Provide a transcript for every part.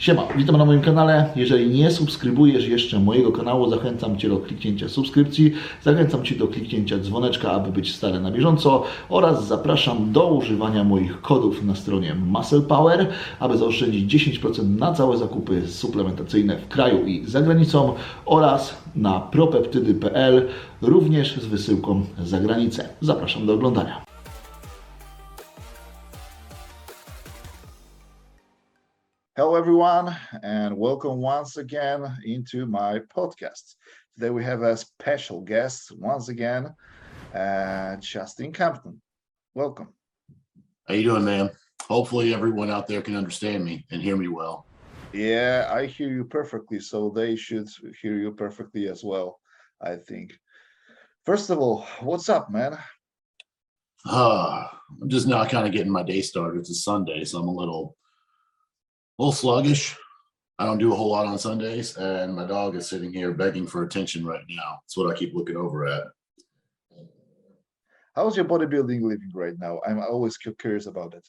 Siema, witam na moim kanale. Jeżeli nie subskrybujesz jeszcze mojego kanału, zachęcam Cię do kliknięcia subskrypcji, zachęcam Cię do kliknięcia dzwoneczka, aby być stale na bieżąco oraz zapraszam do używania moich kodów na stronie Muscle Power, aby zaoszczędzić 10% na całe zakupy suplementacyjne w kraju i za granicą oraz na propeptydy.pl również z wysyłką za granicę. Zapraszam do oglądania. Hello everyone and welcome once again into my podcast. Today we have a special guest once again, Justin Compton. Welcome. How you doing, man? Hopefully everyone out there can understand me and hear me well. Yeah, I hear you perfectly, so they should hear you perfectly as well, I think. First of all, what's up, man? I'm just now kind of getting my day started. It's a Sunday, so I'm a little sluggish. I don't do a whole lot on Sundays, and my dog is sitting here begging for attention right now. That's what I keep looking over at. How's your bodybuilding living right now? I'm always curious about it.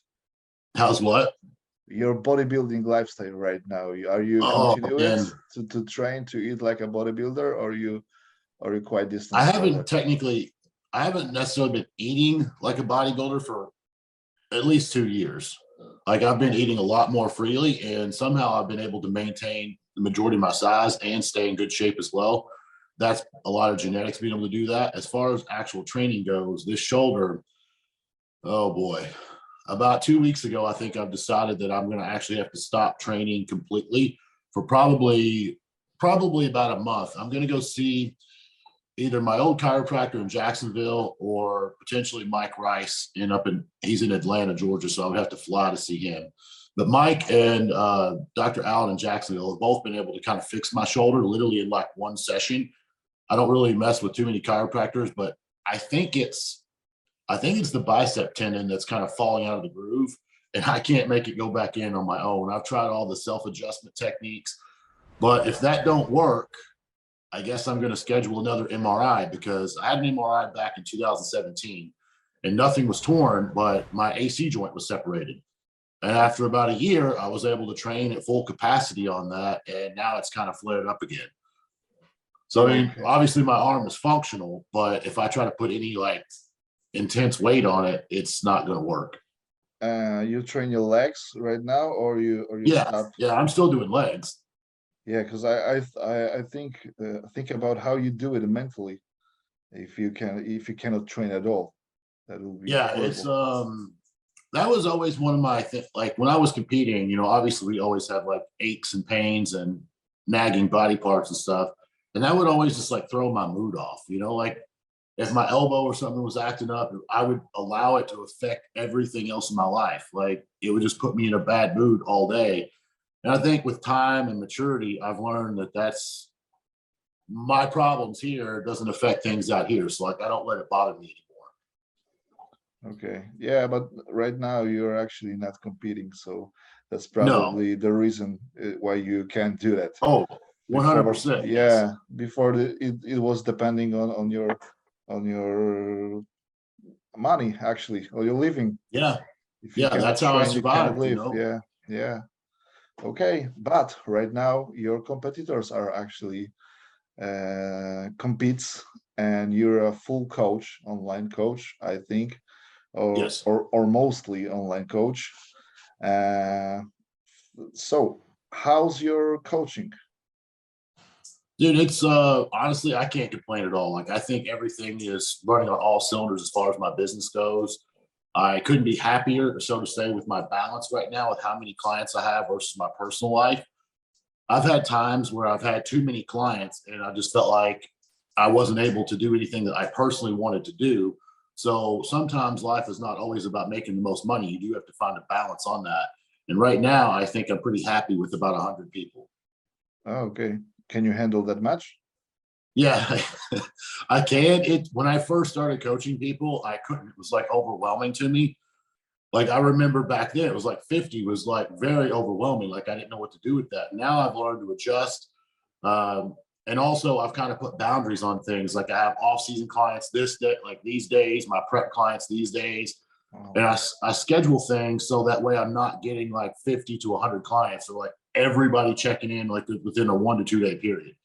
How's what? Your bodybuilding lifestyle right now. Are you continuing to train to eat like a bodybuilder, or are you quite distant? I haven't necessarily been eating like a bodybuilder for at least 2 years. Like I've been eating a lot more freely, and somehow I've been able to maintain the majority of my size and stay in good shape as well. That's a lot of genetics being able to do that. As far as actual training goes, this shoulder, oh boy, about 2 weeks ago, I think I've decided that I'm going to actually have to stop training completely for probably about a month. I'm going to go see either my old chiropractor in Jacksonville or potentially Mike Rice he's in Atlanta, Georgia. So I would have to fly to see him. But Mike and Dr. Allen in Jacksonville have both been able to kind of fix my shoulder literally in like one session. I don't really mess with too many chiropractors, but I think it's the bicep tendon that's kind of falling out of the groove, and I can't make it go back in on my own. I've tried all the self-adjustment techniques, but if that don't work, I guess I'm going to schedule another MRI, because I had an MRI back in 2017 and nothing was torn, but my AC joint was separated. And after about a year, I was able to train at full capacity on that, and now it's kind of flared up again. So, I mean, obviously my arm is functional, but if I try to put any like intense weight on it, it's not going to work. You train your legs right now, or you Yeah, I'm still doing legs. Yeah, because I think about how you do it mentally. If you cannot train at all, that will be horrible. It's that was always one of my like when I was competing, you know, obviously we always have like aches and pains and nagging body parts and stuff, and that would always just like throw my mood off, you know, like if my elbow or something was acting up, I would allow it to affect everything else in my life. Like it would just put me in a bad mood all day. And I think with time and maturity, I've learned that that's my problems here doesn't affect things out here. So like, I don't let it bother me anymore. Okay. Yeah. But right now you're actually not competing. So that's probably the reason why you can't do that. Oh, 100%. Yeah. Before it was depending on your money, actually, or your living. Yeah. Yeah. That's how I survived. You know? Yeah. Yeah. Okay, but right now your competitors are actually competes, and you're a full coach, online coach, I think, or yes. or mostly online coach. So how's your coaching? Dude, it's honestly, I can't complain at all. Like I think everything is running on all cylinders as far as my business goes. I couldn't be happier, so to say, with my balance right now with how many clients I have versus my personal life. I've had times where I've had too many clients and I just felt like I wasn't able to do anything that I personally wanted to do. So sometimes life is not always about making the most money. You do have to find a balance on that. And right now, I think I'm pretty happy with about 100 people. Oh, okay. Can you handle that much? Yeah, I can. When I first started coaching people, I couldn't. It was like overwhelming to me. Like I remember back then, it was like 50 was like very overwhelming. Like I didn't know what to do with that. Now I've learned to adjust. And also I've kind of put boundaries on things. Like I have off-season clients this day, like these days, my prep clients these days. And I schedule things so that way I'm not getting like 50 to 100 clients or like everybody checking in like within a 1 to 2 day period.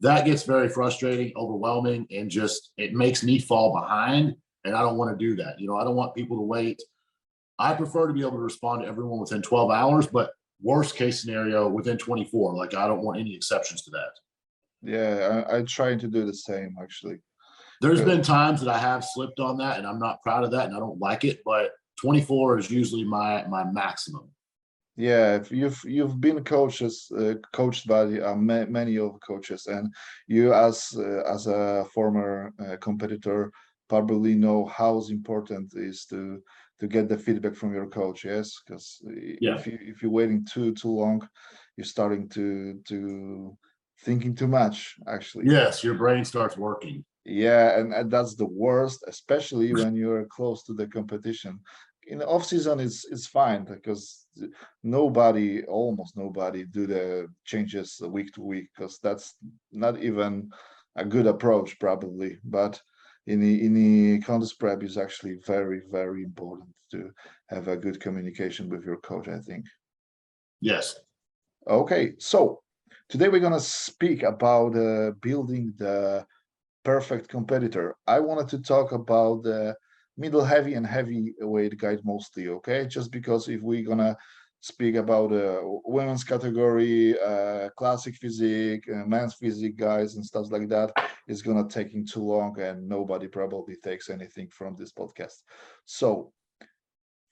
That gets very frustrating, overwhelming, and just it makes me fall behind. And I don't want to do that. You know, I don't want people to wait. I prefer to be able to respond to everyone within 12 hours, but worst case scenario within 24. Like I don't want any exceptions to that. Yeah, I try to do the same actually. There's been times that I have slipped on that, and I'm not proud of that, and I don't like it. But 24 is usually my maximum. Yeah, if you've been coached by many of coaches, and you as a former competitor probably know how important it is to get the feedback from your coach. Yes, because Yeah. if you're waiting too long, you're starting to thinking too much actually. Yes, your brain starts working. Yeah, and that's the worst, especially when you're close to the competition. In the off season, it's fine because almost nobody, do the changes week to week because that's not even a good approach probably. But in the contest prep is actually very, very important to have a good communication with your coach, I think. Yes. Okay, so today we're gonna speak about building the perfect competitor. I wanted to talk about the middle heavy and heavyweight guys mostly, okay? Just because if we're gonna speak about women's category, classic physique, men's physique guys and stuff like that, it's gonna taking too long and nobody probably takes anything from this podcast. So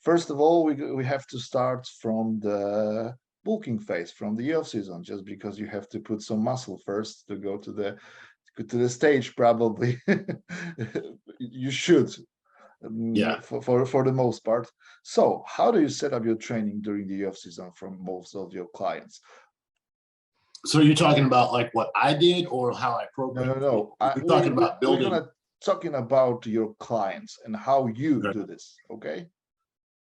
first of all, we have to start from the bulking phase, from the off season, just because you have to put some muscle first to go to the stage probably. You should, Yeah. for the most part. So how do you set up your training during the off season from most of your clients? So you're talking about like what I did or how I programmed? No. You're talking about building. We're gonna talking about your clients and how you do this, okay?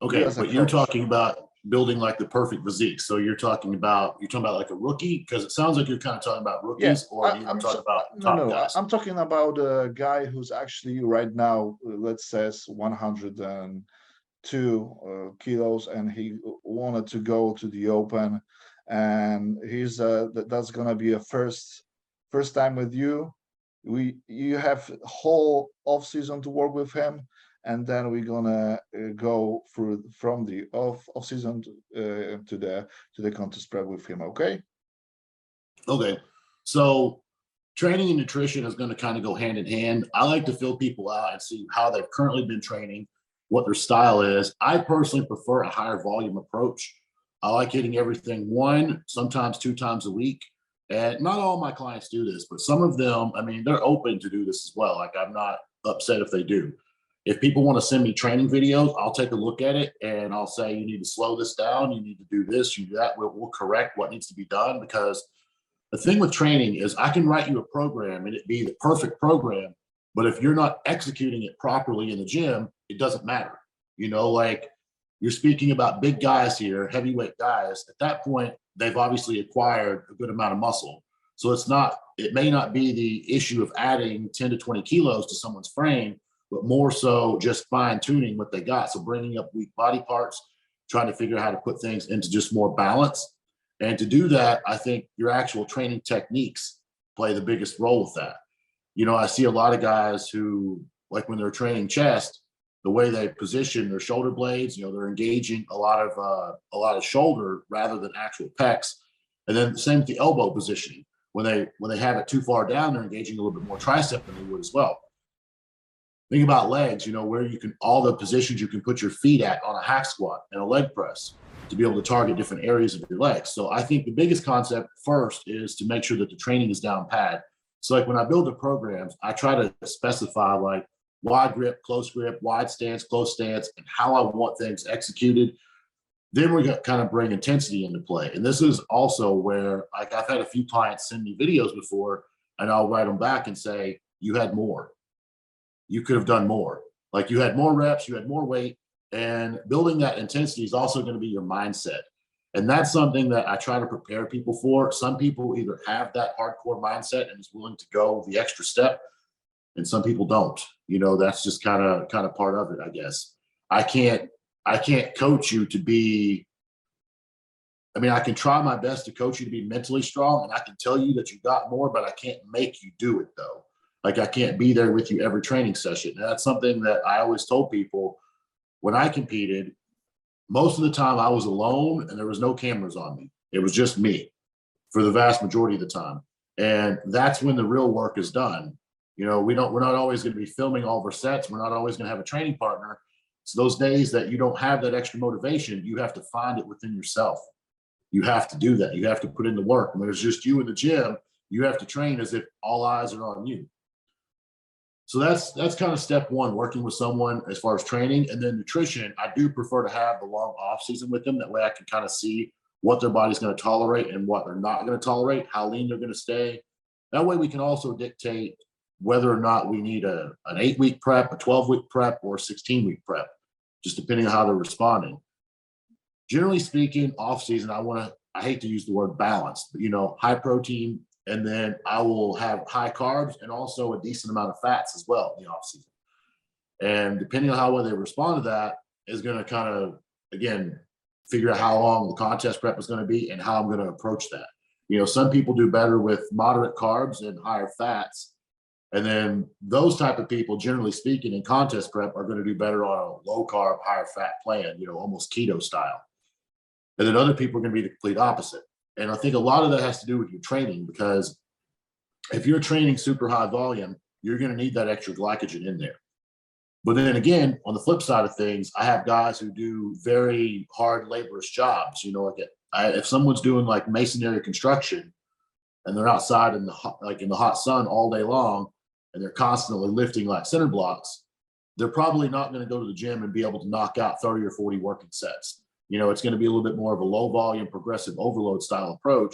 Okay, as a but you're coach. talking about building like the perfect physique. So you're talking about like a rookie, because it sounds like you're kind of talking about rookies, or you're talking about top guys. I'm talking about a guy who's actually right now, let's say 102 kilos, and he wanted to go to the open, and he's that's gonna be a first time with you. You have whole off season to work with him, and then we're gonna go through from the off season to the contest prep with him. Okay. Okay, so training and nutrition is going to kind of go hand in hand. I like to fill people out and see how they've currently been training, what their style is. I personally prefer a higher volume approach. I like hitting everything 1, sometimes 2 times a week. And not all my clients do this, but some of them, I mean, they're open to do this as well. Like I'm not upset if they do. If people want to send me training videos, I'll take a look at it and I'll say, you need to slow this down. You need to do this, you do that. We'll correct what needs to be done, because the thing with training is I can write you a program and it be the perfect program, but if you're not executing it properly in the gym, it doesn't matter. You know, like you're speaking about big guys here, heavyweight guys. At that point, they've obviously acquired a good amount of muscle. So it may not be the issue of adding 10 to 20 kilos to someone's frame, but more so just fine tuning what they got. So bringing up weak body parts, trying to figure out how to put things into just more balance. And to do that, I think your actual training techniques play the biggest role with that. You know, I see a lot of guys who, like when they're training chest, the way they position their shoulder blades, you know, they're engaging a lot of shoulder rather than actual pecs. And then the same with the elbow positioning. When they have it too far down, they're engaging a little bit more tricep than they would as well. Think about legs, you know, where you can, all the positions you can put your feet at on a hack squat and a leg press to be able to target different areas of your legs. So I think the biggest concept first is to make sure that the training is down pat. So like when I build the programs, I try to specify like wide grip, close grip, wide stance, close stance, and how I want things executed. Then we're going to kind of bring intensity into play. And this is also where, like, I've had a few clients send me videos before, and I'll write them back and say, you had more. You could have done more. Like you had more reps, you had more weight, and building that intensity is also going to be your mindset. And that's something that I try to prepare people for. Some people either have that hardcore mindset and is willing to go the extra step, and some people don't. You know, that's just kind of part of it, I guess. I can't coach you to be I mean, I can try my best to coach you to be mentally strong, and I can tell you that you got more, but I can't make you do it though. Like, I can't be there with you every training session. And that's something that I always told people when I competed. Most of the time I was alone and there was no cameras on me. It was just me for the vast majority of the time. And that's when the real work is done. You know, we're not always going to be filming all of our sets. We're not always going to have a training partner. So those days that you don't have that extra motivation, you have to find it within yourself. You have to do that. You have to put in the work. When it's just you in the gym, you have to train as if all eyes are on you. So that's kind of step one, working with someone as far as training. And then nutrition, I do prefer to have the long off season with them. That way I can kind of see what their body's going to tolerate and what they're not going to tolerate, how lean they're going to stay. That way we can also dictate whether or not we need an 8-week prep, a 12-week prep, or a 16-week prep, just depending on how they're responding. Generally speaking, off season, I hate to use the word balanced, but, you know, high protein, and then I will have high carbs and also a decent amount of fats as well in the off season. And depending on how well they respond to that is going to kind of, again, figure out how long the contest prep is going to be and how I'm going to approach that. You know, some people do better with moderate carbs and higher fats. And then those type of people, generally speaking, in contest prep are going to do better on a low carb, higher fat plan, you know, almost keto style. And then other people are going to be the complete opposite. And I think a lot of that has to do with your training, because if you're training super high volume, you're going to need that extra glycogen in there. But then again, on the flip side of things, I have guys who do very hard, laborious jobs. You know, like if someone's doing like masonry construction and they're outside in the hot sun all day long, and they're constantly lifting like center blocks, they're probably not going to go to the gym and be able to knock out 30 or 40 working sets. You know, it's going to be a little bit more of a low volume, progressive overload style approach.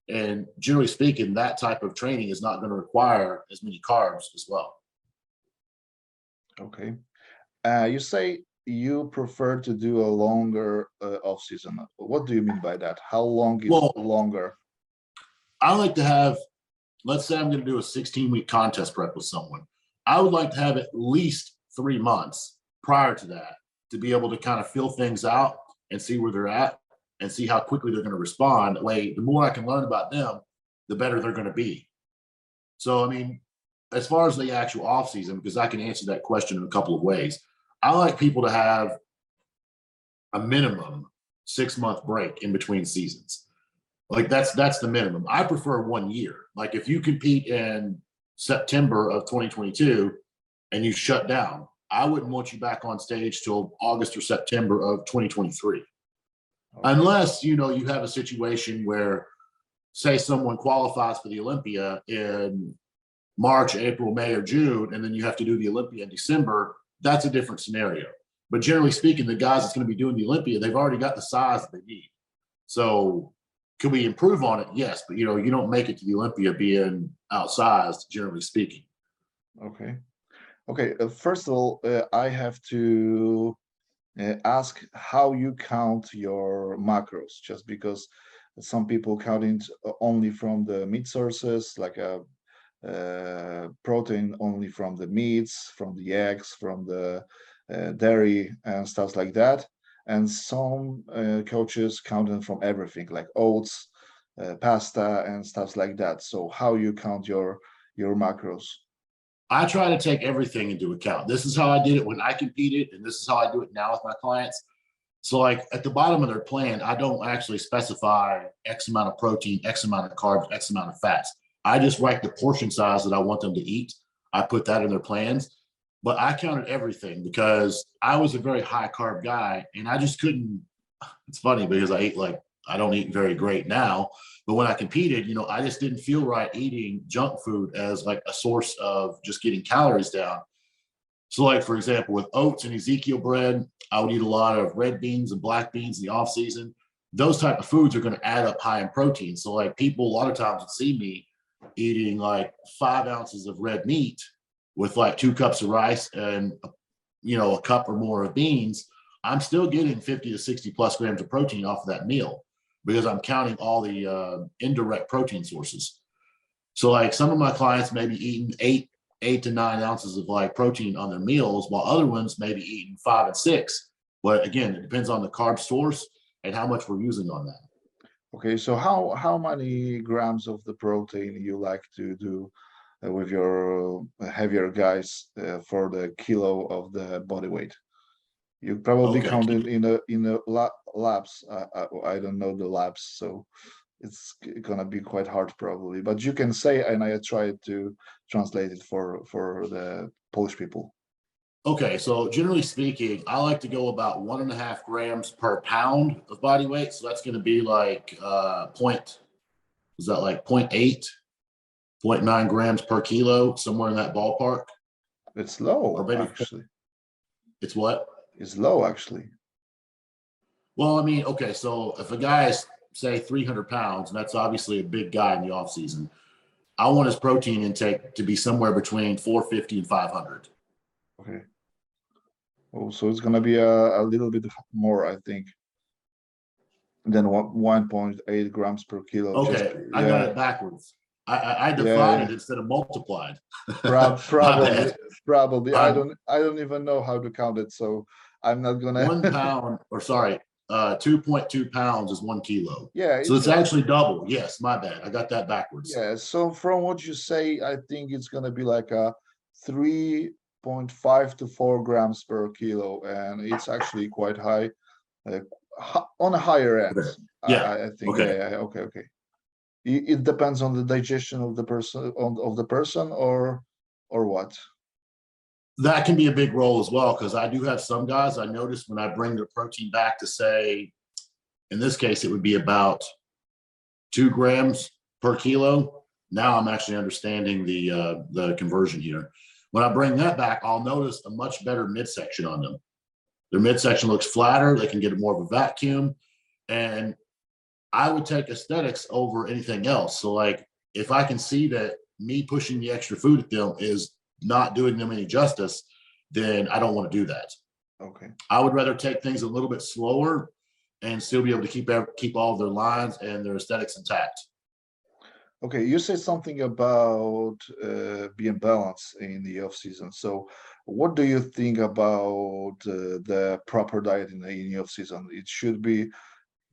And generally speaking, that type of training is not going to require as many carbs as well. Okay. You say you prefer to do a longer off season. What do you mean by that? How long is longer? I like to have, let's say I'm going to do a 16-week contest prep with someone. I would like to have at least 3 months prior to that to be able to kind of feel things out and see where they're at and see how quickly they're going to respond. That way, the more I can learn about them, the better they're going to be. So, I mean, as far as the actual off season, because I can answer that question in a couple of ways, I like people to have a minimum 6-month break in between seasons. Like that's the minimum. I prefer 1 year. Like if you compete in September of 2022 and you shut down, I wouldn't want you back on stage till August or September of 2023. Okay. Unless, you know, you have a situation where, say someone qualifies for the Olympia in March, April, May, or June, and then you have to do the Olympia in December. That's a different scenario. But generally speaking, the guys that's going to be doing the Olympia, they've already got the size that they need. So can we improve on it? Yes, but you know, you don't make it to the Olympia being outsized, generally speaking. Okay. Okay. First of all, I have to ask how you count your macros, just because some people count it only from the meat sources, like a protein only from the meats, from the eggs, from the dairy and stuff like that. And some coaches count them from everything, like oats, pasta, and stuff like that. So how you count your macros? I try to take everything into account. This is how I did it when I competed, and this is how I do it now with my clients. So like at the bottom of their plan, I don't actually specify X amount of protein, X amount of carbs, X amount of fats. I just write the portion size that I want them to eat. I put that in their plans, but I counted everything because I was a very high carb guy and I just couldn't. It's funny because I don't eat very great now, but when I competed, you know, I just didn't feel right eating junk food as like a source of just getting calories down. So like, for example, with oats and Ezekiel bread, I would eat a lot of red beans and black beans in the off season. Those type of foods are going to add up high in protein. So like people a lot of times would see me eating like 5 ounces of red meat with like 2 cups of rice and, you know, a cup or more of beans. I'm still getting 50 to 60 plus grams of protein off of that meal because I'm counting all the indirect protein sources. So like some of my clients may be eating 8 to 9 ounces of like protein on their meals, while other ones may be eating 5 and 6. But again, it depends on the carb source and how much we're using on that. Okay, so how many grams of the protein you like to do with your heavier guys for the kilo of the body weight? You probably Okay. count it in a labs. I don't know the labs, so it's gonna be quite hard probably. But you can say, and I tried to translate it for the Polish people. Okay, so generally speaking, I like to go about 1.5 grams per pound of body weight. So that's going to be like is that like 0.8, 0.9 grams per kilo, somewhere in that ballpark? It's Or low, maybe actually. it's what? It's low, actually. Well, I mean, okay, so if a guy is say 300 pounds, and that's obviously a big guy in the off season, I want his protein intake to be somewhere between 450 and 500. Okay. Oh, so it's gonna be a little bit more, I think, than 1.8 grams per kilo. Just Okay, I got yeah, it backwards. I yeah. divided instead of multiplied. My Probably, bad. probably. I'm I don't even know how to count it, so I'm not gonna. 1 pound, or sorry, 2.2 pounds is 1 kilo. Yeah, So it's it's gonna. actually double. Yes, my bad. I got that backwards. Yeah. So from what you say, I think it's gonna be like a 3.5 to 4 grams per kilo, and it's actually quite high, uh, on the higher Okay. ends. Yeah. I think. Okay. Yeah. Yeah. Okay. Okay. It depends on the digestion of the person of the person or what. That can be a big role as well, because I do have some guys I notice when I bring their protein back to say, in this case, it would be about 2 grams per kilo. Now I'm actually understanding the conversion here. When I bring that back, I'll notice a much better midsection on them. Their midsection looks flatter. They can get more of a vacuum. And I would take aesthetics over anything else. So, like, if I can see that me pushing the extra food at them is not doing them any justice, then I don't want to do that. Okay. I would rather take things a little bit slower and still be able to keep all of their lines and their aesthetics intact. Okay, you said something about being balanced in the off season. So, what do you think about the proper diet in the off season? It should be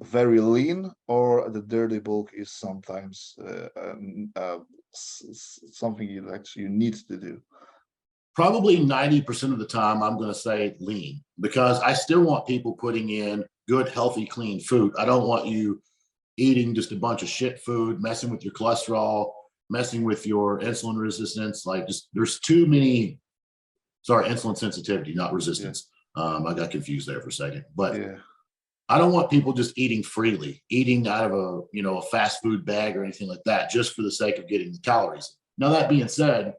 very lean, or the dirty bulk is sometimes something you need to do. Probably 90% of the time, I'm going to say lean, because I still want people putting in good, healthy, clean food. I don't want you eating just a bunch of shit food, messing with your cholesterol, messing with your insulin resistance. Like, just there's too many, sorry, insulin sensitivity, not Yeah, resistance. I got confused there for a second, but yeah. I don't want people just eating freely, eating out of a fast food bag or anything like that, just for the sake of getting the calories. Now, that being said,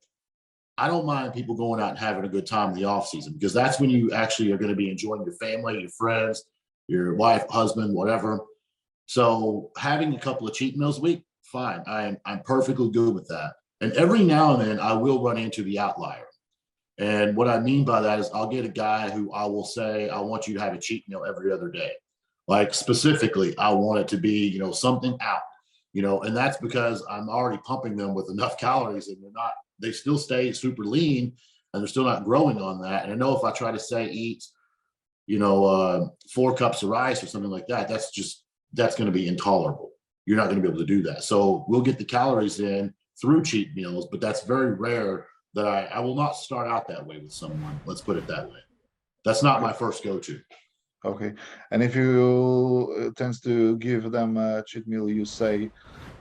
I don't mind people going out and having a good time in the off season, because that's when you actually are going to be enjoying your family, your friends, your wife, husband, whatever. So having a couple of cheat meals a week, fine. I'm perfectly good with that. And every now and then I will run into the outlier. And what I mean by that is I'll get a guy who I will say, I want you to have a cheat meal every other day. Like, specifically, I want it to be, something out, and that's because I'm already pumping them with enough calories, and they still stay super lean, and they're still not growing on that. And I know if I try to say eat, 4 cups of rice or something like that, that's going to be intolerable. You're not going to be able to do that. So we'll get the calories in through cheat meals, but that's very rare that I will not start out that way with someone. Let's put it that way. That's not my first go-to. Okay. And if you tends to give them a cheat meal, you say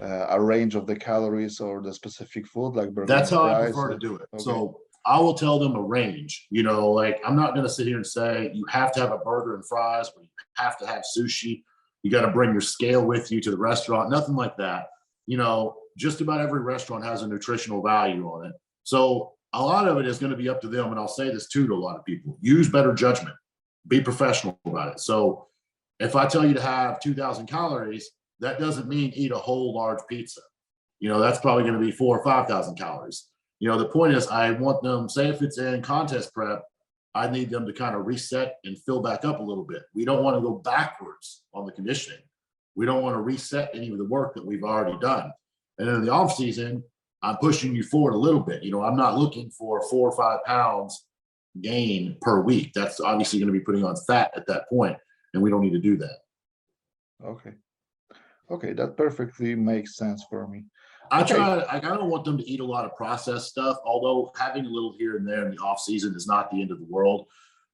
a range of the calories or the specific food like burger That's and how I fries. prefer to do it. Okay. So I will tell them a range, like, I'm not going to sit here and say you have to have a burger and fries, or you have to have sushi. You got to bring your scale with you to the restaurant, nothing like that. Just about every restaurant has a nutritional value on it. So a lot of it is going to be up to them. And I'll say this too to a lot of people: use better judgment, be professional about it. So if I tell you to have 2,000 calories, that doesn't mean eat a whole large pizza. That's probably going to be 4,000 or 5,000 calories. The point is, I want them, say if it's in contest prep, I need them to kind of reset and fill back up a little bit. We don't want to go backwards on the conditioning. We don't want to reset any of the work that we've already done. And in the off season, I'm pushing you forward a little bit. I'm not looking for 4 or 5 pounds gain per week. That's obviously going to be putting on fat at that point, and we don't need to do that. Okay. Okay, that perfectly makes sense for me. I Okay. try. I don't want them to eat a lot of processed stuff. Although having a little here and there in the off season is not the end of the world.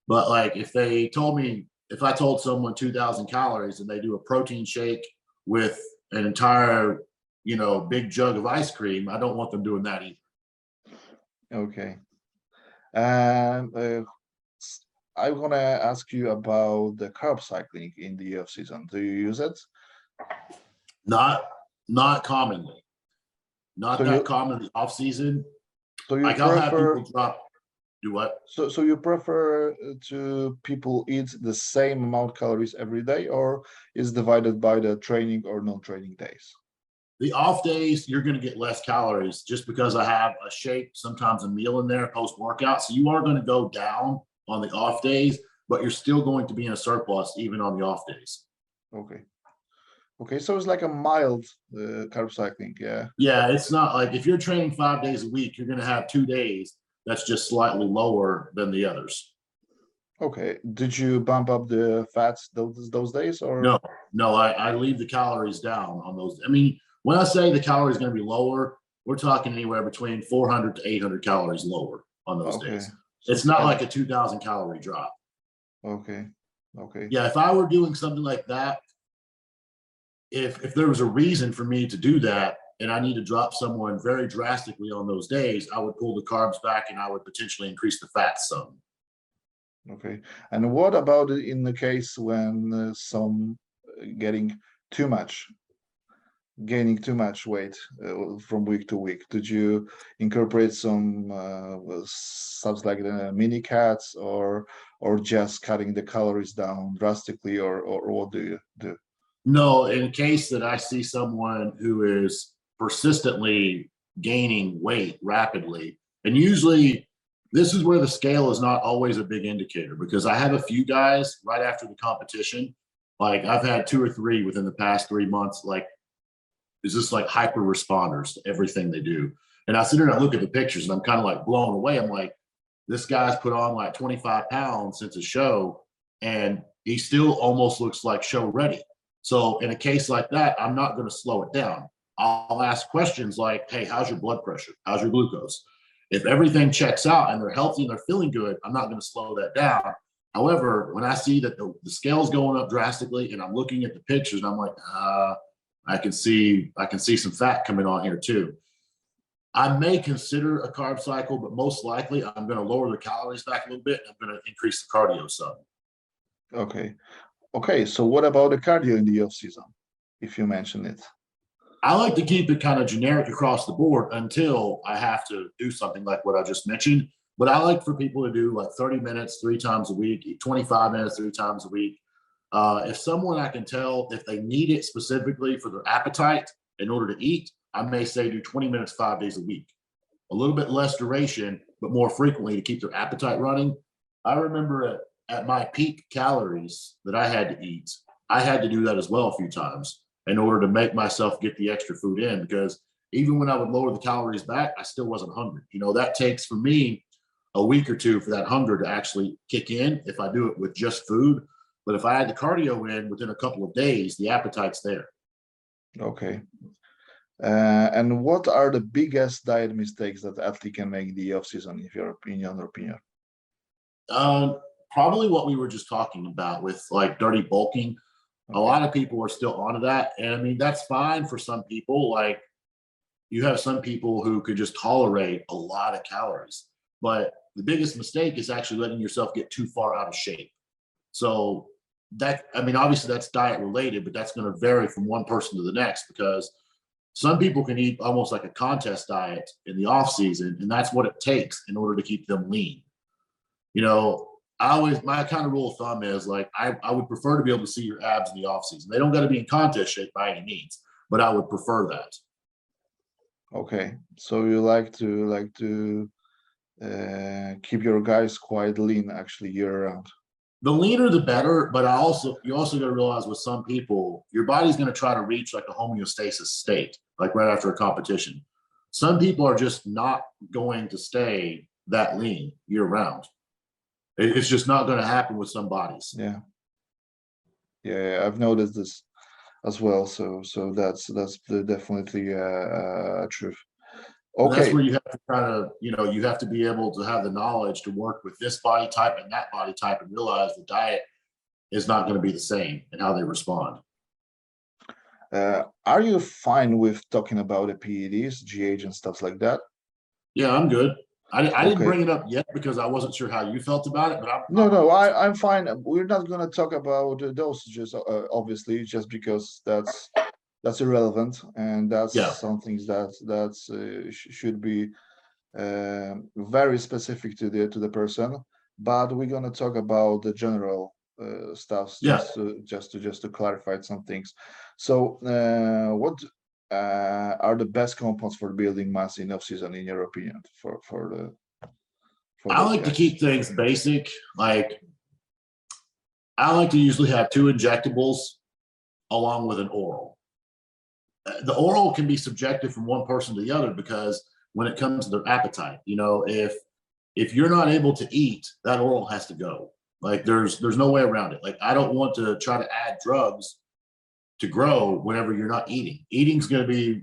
But like if I told someone 2,000 calories and they do a protein shake with an entire, big jug of ice cream, I don't want them doing that either. Okay. And I want to ask you about the carb cycling in the off season. Do you use it? Not commonly. Not So that you common in the off season. so you Like I'll have prefer people do what? so you prefer to people eat the same amount calories every day, or is divided by the training or non-training days? The off days, you're going to get less calories just because I have a shake, sometimes a meal in there post workout. So you are going to go down on the off days, but you're still going to be in a surplus even on the off days. Okay. Okay, so it's like a mild carb cycling, yeah. Yeah, it's not like if you're training 5 days a week, you're going to have 2 days that's just slightly lower than the others. Okay. Did you bump up the fats those days, or? No, I leave the calories down on those. I mean, when I say the calories going to be lower, we're talking anywhere between 400 to 800 calories lower on those Okay. days. So It's not kind like a 2,000 calorie drop. okay. Okay. Yeah, if I were doing something like that, if there was a reason for me to do that and I need to drop someone very drastically on those days, I would pull the carbs back and I would potentially increase the fats some. Okay. And what about in the case when some getting too much, gaining too much weight from week to week? Did you incorporate some stuff like the mini cuts, or just cutting the calories down drastically, or what do you do? No, in a case that I see someone who is persistently gaining weight rapidly, and usually this is where the scale is not always a big indicator because I have a few guys right after the competition. Like I've had 2 or 3 within the past 3 months, like is just like hyper responders to everything they do. And I sit there and I look at the pictures and I'm kind of like blown away. I'm like, this guy's put on like 25 pounds since a show and he still almost looks like show ready. So in a case like that, I'm not going to slow it down. I'll ask questions like, hey, how's your blood pressure? How's your glucose? If everything checks out and they're healthy and they're feeling good, I'm not going to slow that down. However, when I see that the scale's going up drastically and I'm looking at the pictures and I'm like, I can see some fat coming on here too. I may consider a carb cycle, but most likely I'm going to lower the calories back a little bit. And I'm going to increase the cardio some. Okay. Okay, so what about the cardio in the off season, if you mention it? I like to keep it kind of generic across the board until I have to do something like what I just mentioned. But I like for people to do like 30 minutes 3 times a week, 25 minutes 3 times a week. If someone I can tell if they need it specifically for their appetite in order to eat, I may say do 20 minutes 5 days a week. A little bit less duration, but more frequently to keep their appetite running. I remember at my peak calories that I had to eat, I had to do that as well a few times in order to make myself get the extra food in because even when I would lower the calories back, I still wasn't hungry. That takes for me a week or 2 for that hunger to actually kick in if I do it with just food. But if I add the cardio in within a couple of days, the appetite's there. Okay. And what are the biggest diet mistakes that athlete can make in the off season, in your opinion? Probably what we were just talking about with like dirty bulking. Okay. A lot of people are still onto that. And I mean, that's fine for some people. Like you have some people who could just tolerate a lot of calories. But the biggest mistake is actually letting yourself get too far out of shape. So obviously that's diet related, but that's going to vary from one person to the next because some people can eat almost like a contest diet in the off season, and that's what it takes in order to keep them lean. My kind of rule of thumb is like, I would prefer to be able to see your abs in the off season. They don't got to be in contest shape by any means, but I would prefer that. Okay, so you like to keep your guys quite lean actually year round. The leaner, the better. But you also got to realize with some people, your body's going to try to reach like a homeostasis state, like right after a competition. Some people are just not going to stay that lean year round. It's just not going to happen with some bodies. Yeah, I've noticed this. as well. So that's definitely truth. And that's Okay. where you have to kind of, you have to be able to have the knowledge to work with this body type and that body type and realize the diet is not going to be the same and how they respond. Are you fine with talking about the PEDs, GH, and stuff like that? Yeah, I'm good. I didn't Okay. bring it up yet because I wasn't sure how you felt about it, but I'm fine. We're not gonna talk about the dosages, obviously, just because that's irrelevant, and that's Yeah. something that should be very specific to the person. But we're gonna talk about the general stuff, Yeah. just to clarify some things. So, what are the best compounds for building mass in off-season, in your opinion, for I those like to guys? keep things basic. Like I like to usually have 2 injectables along with an oral. The oral can be subjective from one person to the other because when it comes to their appetite, if you're not able to eat, that oral has to go. Like there's no way around it. Like I don't want to try to add drugs to grow whenever you're not eating. Eating's going to be,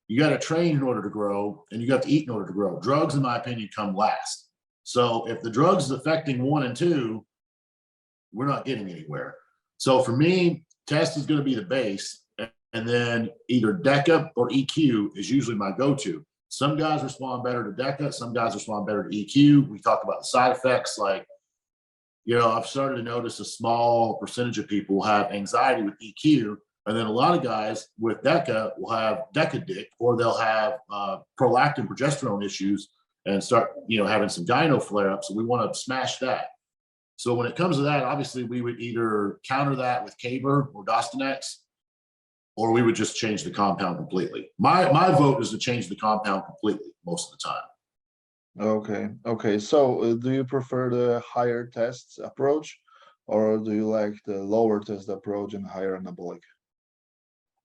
you got to train in order to grow and you got to eat in order to grow. Drugs, in my opinion, come last. So if the drugs is affecting 1 and 2, we're not getting anywhere. So for me, test is going to be the base. And then either DECA or EQ is usually my go-to. Some guys respond better to DECA. Some guys respond better to EQ. We talk about the side effects. Like, I've started to notice a small percentage of people have anxiety with EQ. And then a lot of guys with DECA will have DECA dick, or they'll have prolactin progesterone issues and start, having some gyno flare-ups. So we want to smash that. So when it comes to that, obviously we would either counter that with Caber or Dostonex, or we would just change the compound completely. My vote is to change the compound completely most of the time. Okay. So, do you prefer the higher tests approach, or do you like the lower test approach and higher anabolic?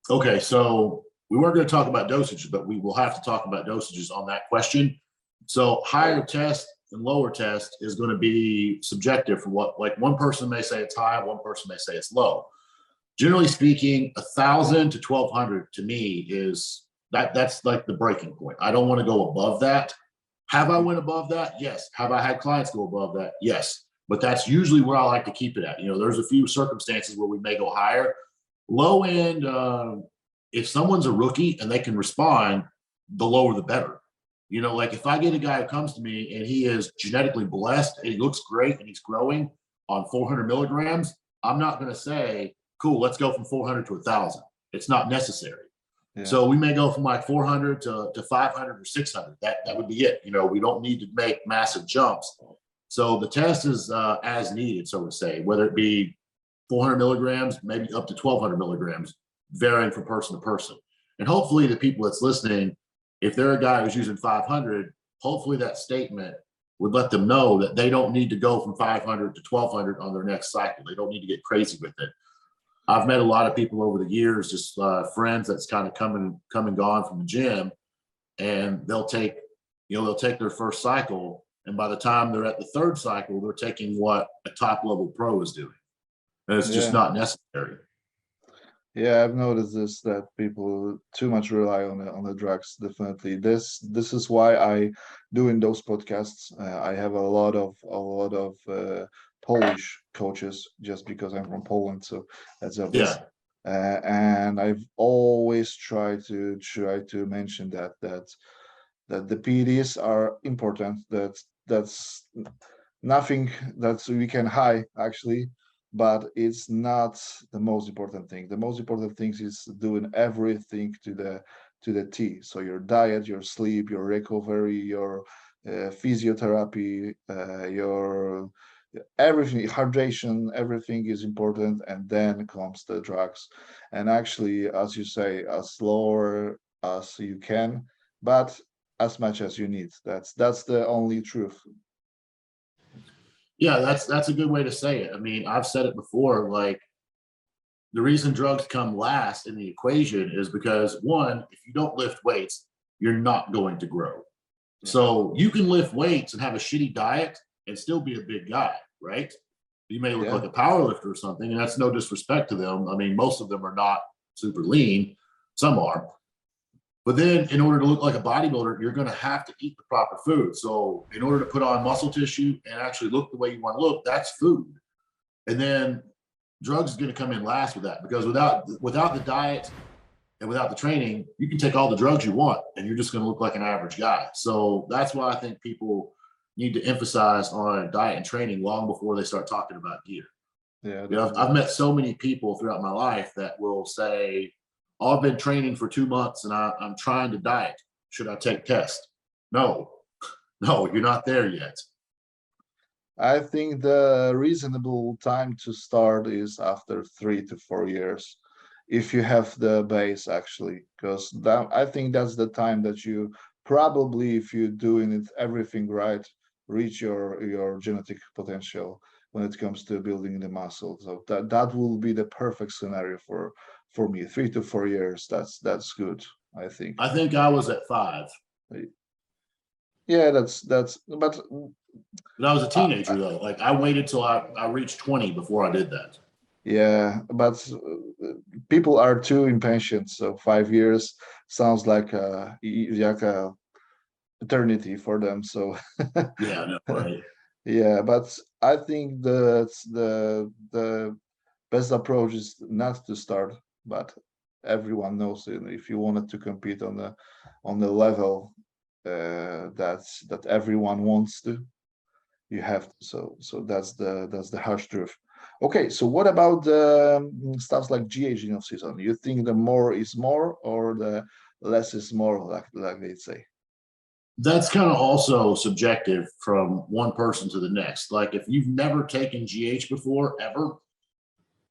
Okay, so we weren't going to talk about dosages, but we will have to talk about dosages on that question. So higher test and lower test is going to be subjective for what, like one person may say it's high, one person may say it's low. Generally speaking, 1,000 to 1,200 to me is that's like the breaking point. I don't want to go above that. Have I went above that? Yes. Have I had clients go above that? Yes. But that's usually where I like to keep it at. There's a few circumstances where we may go higher. Low end, if someone's a rookie and they can respond, the lower the better. Like if I get a guy who comes to me and he is genetically blessed and he looks great and he's growing on 400 milligrams, I'm not going to say, cool, let's go from 400 to 1,000. It's not necessary. Yeah. So we may go from like 400 to 500 or 600. That would be it. We don't need to make massive jumps. So the test is as needed, so to say, whether it be 400 milligrams, maybe up to 1,200 milligrams, varying from person to person. And hopefully the people that's listening, if they're a guy who's using 500, hopefully that statement would let them know that they don't need to go from 500 to 1,200 on their next cycle. They don't need to get crazy with it. I've met a lot of people over the years, just friends that's kind of come and gone from the gym, and they'll take their first cycle, and by the time they're at the 3rd cycle, they're taking what a top level pro is doing, and it's just not necessary. Yeah, I've noticed this, that people too much rely on the drugs. Definitely, this is why I doing those podcasts. I have a lot of Polish coaches, just because I'm from Poland, so that's obvious. Yeah. And I've always tried to mention that the PEDs are important. That's nothing that we can hide, actually, but it's not the most important thing. The most important thing is doing everything to the T. So your diet, your sleep, your recovery, your physiotherapy, your everything, hydration, everything is important, and then comes the drugs. And actually, as you say, as lower as you can, but as much as you need. That's the only truth. Yeah, that's a good way to say it. I mean, I've said it before, like the reason drugs come last in the equation is because, one, if you don't lift weights, you're not going to grow. Yeah. So you can lift weights and have a shitty diet and still be a big guy, right? You may look like a power lifter or something, and that's no disrespect to them. I mean, most of them are not super lean. Some are. But then in order to look like a bodybuilder, you're going to have to eat the proper food. So in order to put on muscle tissue and actually look the way you want to look, that's food. And then drugs is going to come in last with that, because without the diet and without the training, you can take all the drugs you want and you're just going to look like an average guy. So that's why I think people need to emphasize on diet and training long before they start talking about gear. Yeah, You know, I've met so many people throughout my life that will say, oh, I've been training for 2 months and I'm trying to diet. Should I take tests? No, you're not there yet. I think the reasonable time to start is after 3 to 4 years, if you have the base actually, because that I think that's the time that you probably, if you're doing it everything right, reach your genetic potential when it comes to building the muscle. So that will be the perfect scenario for me. 3 to 4 years, that's good, I think. I think I was at 5. Yeah, but I was a teenager though. Like I waited till I reached 20 before I did that. yeah, but people are too impatient. So 5 years sounds like a eternity for them. So Yeah, no, right. yeah, but I think the best approach is not to start, but everyone knows it. If you wanted to compete on the level that everyone wants to, you have to. So that's the harsh truth. Okay, so what about the stuff like GH in off season? You think the more is more or the less is more, like they say? That's kind of also subjective from one person to the next. Like if you've never taken GH before, ever,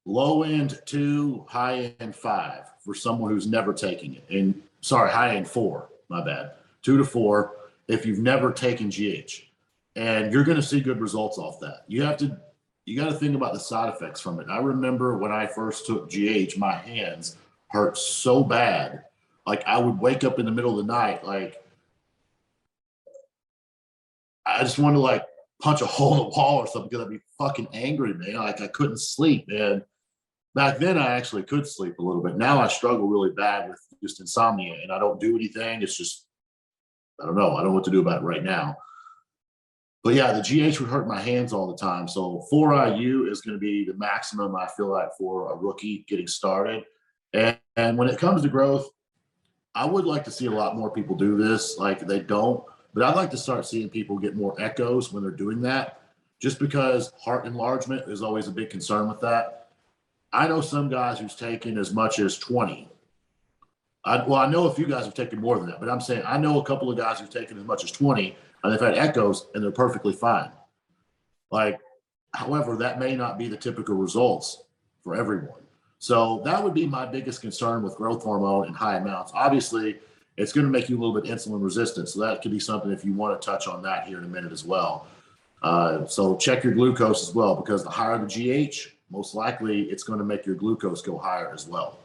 low end 2, high end 5 for someone who's never taken it. And sorry, high end 4, my bad. 2 to 4 if you've never taken GH. And you're going to see good results off that. You got to think about the side effects from it. I remember when I first took GH, my hands hurt so bad. Like I would wake up in the middle of the night, like I just wanted to like punch a hole in the wall or something because I'd be fucking angry, man. Like I couldn't sleep. And back then I actually could sleep a little bit. Now I struggle really bad with just insomnia and I don't do anything. It's just, I don't know. I don't know what to do about it right now. But yeah, the GH would hurt my hands all the time. So 4 IU is going to be the maximum I feel like for a rookie getting started. And when it comes to growth, I would like to see a lot more people do this. Like they don't, but I'd like to start seeing people get more echoes when they're doing that, just because heart enlargement is always a big concern with that. I know some guys who's taken as much as 20. I know a few guys have taken more than that, but I'm saying I know a couple of guys who've taken as much as 20 and they've had echoes and they're perfectly fine. Like, however, that may not be the typical results for everyone. So that would be my biggest concern with growth hormone in high amounts. Obviously, it's going to make you a little bit insulin resistant. So that could be something if you want to touch on that here in a minute as well. So check your glucose as well, because the higher the GH, most likely it's going to make your glucose go higher as well.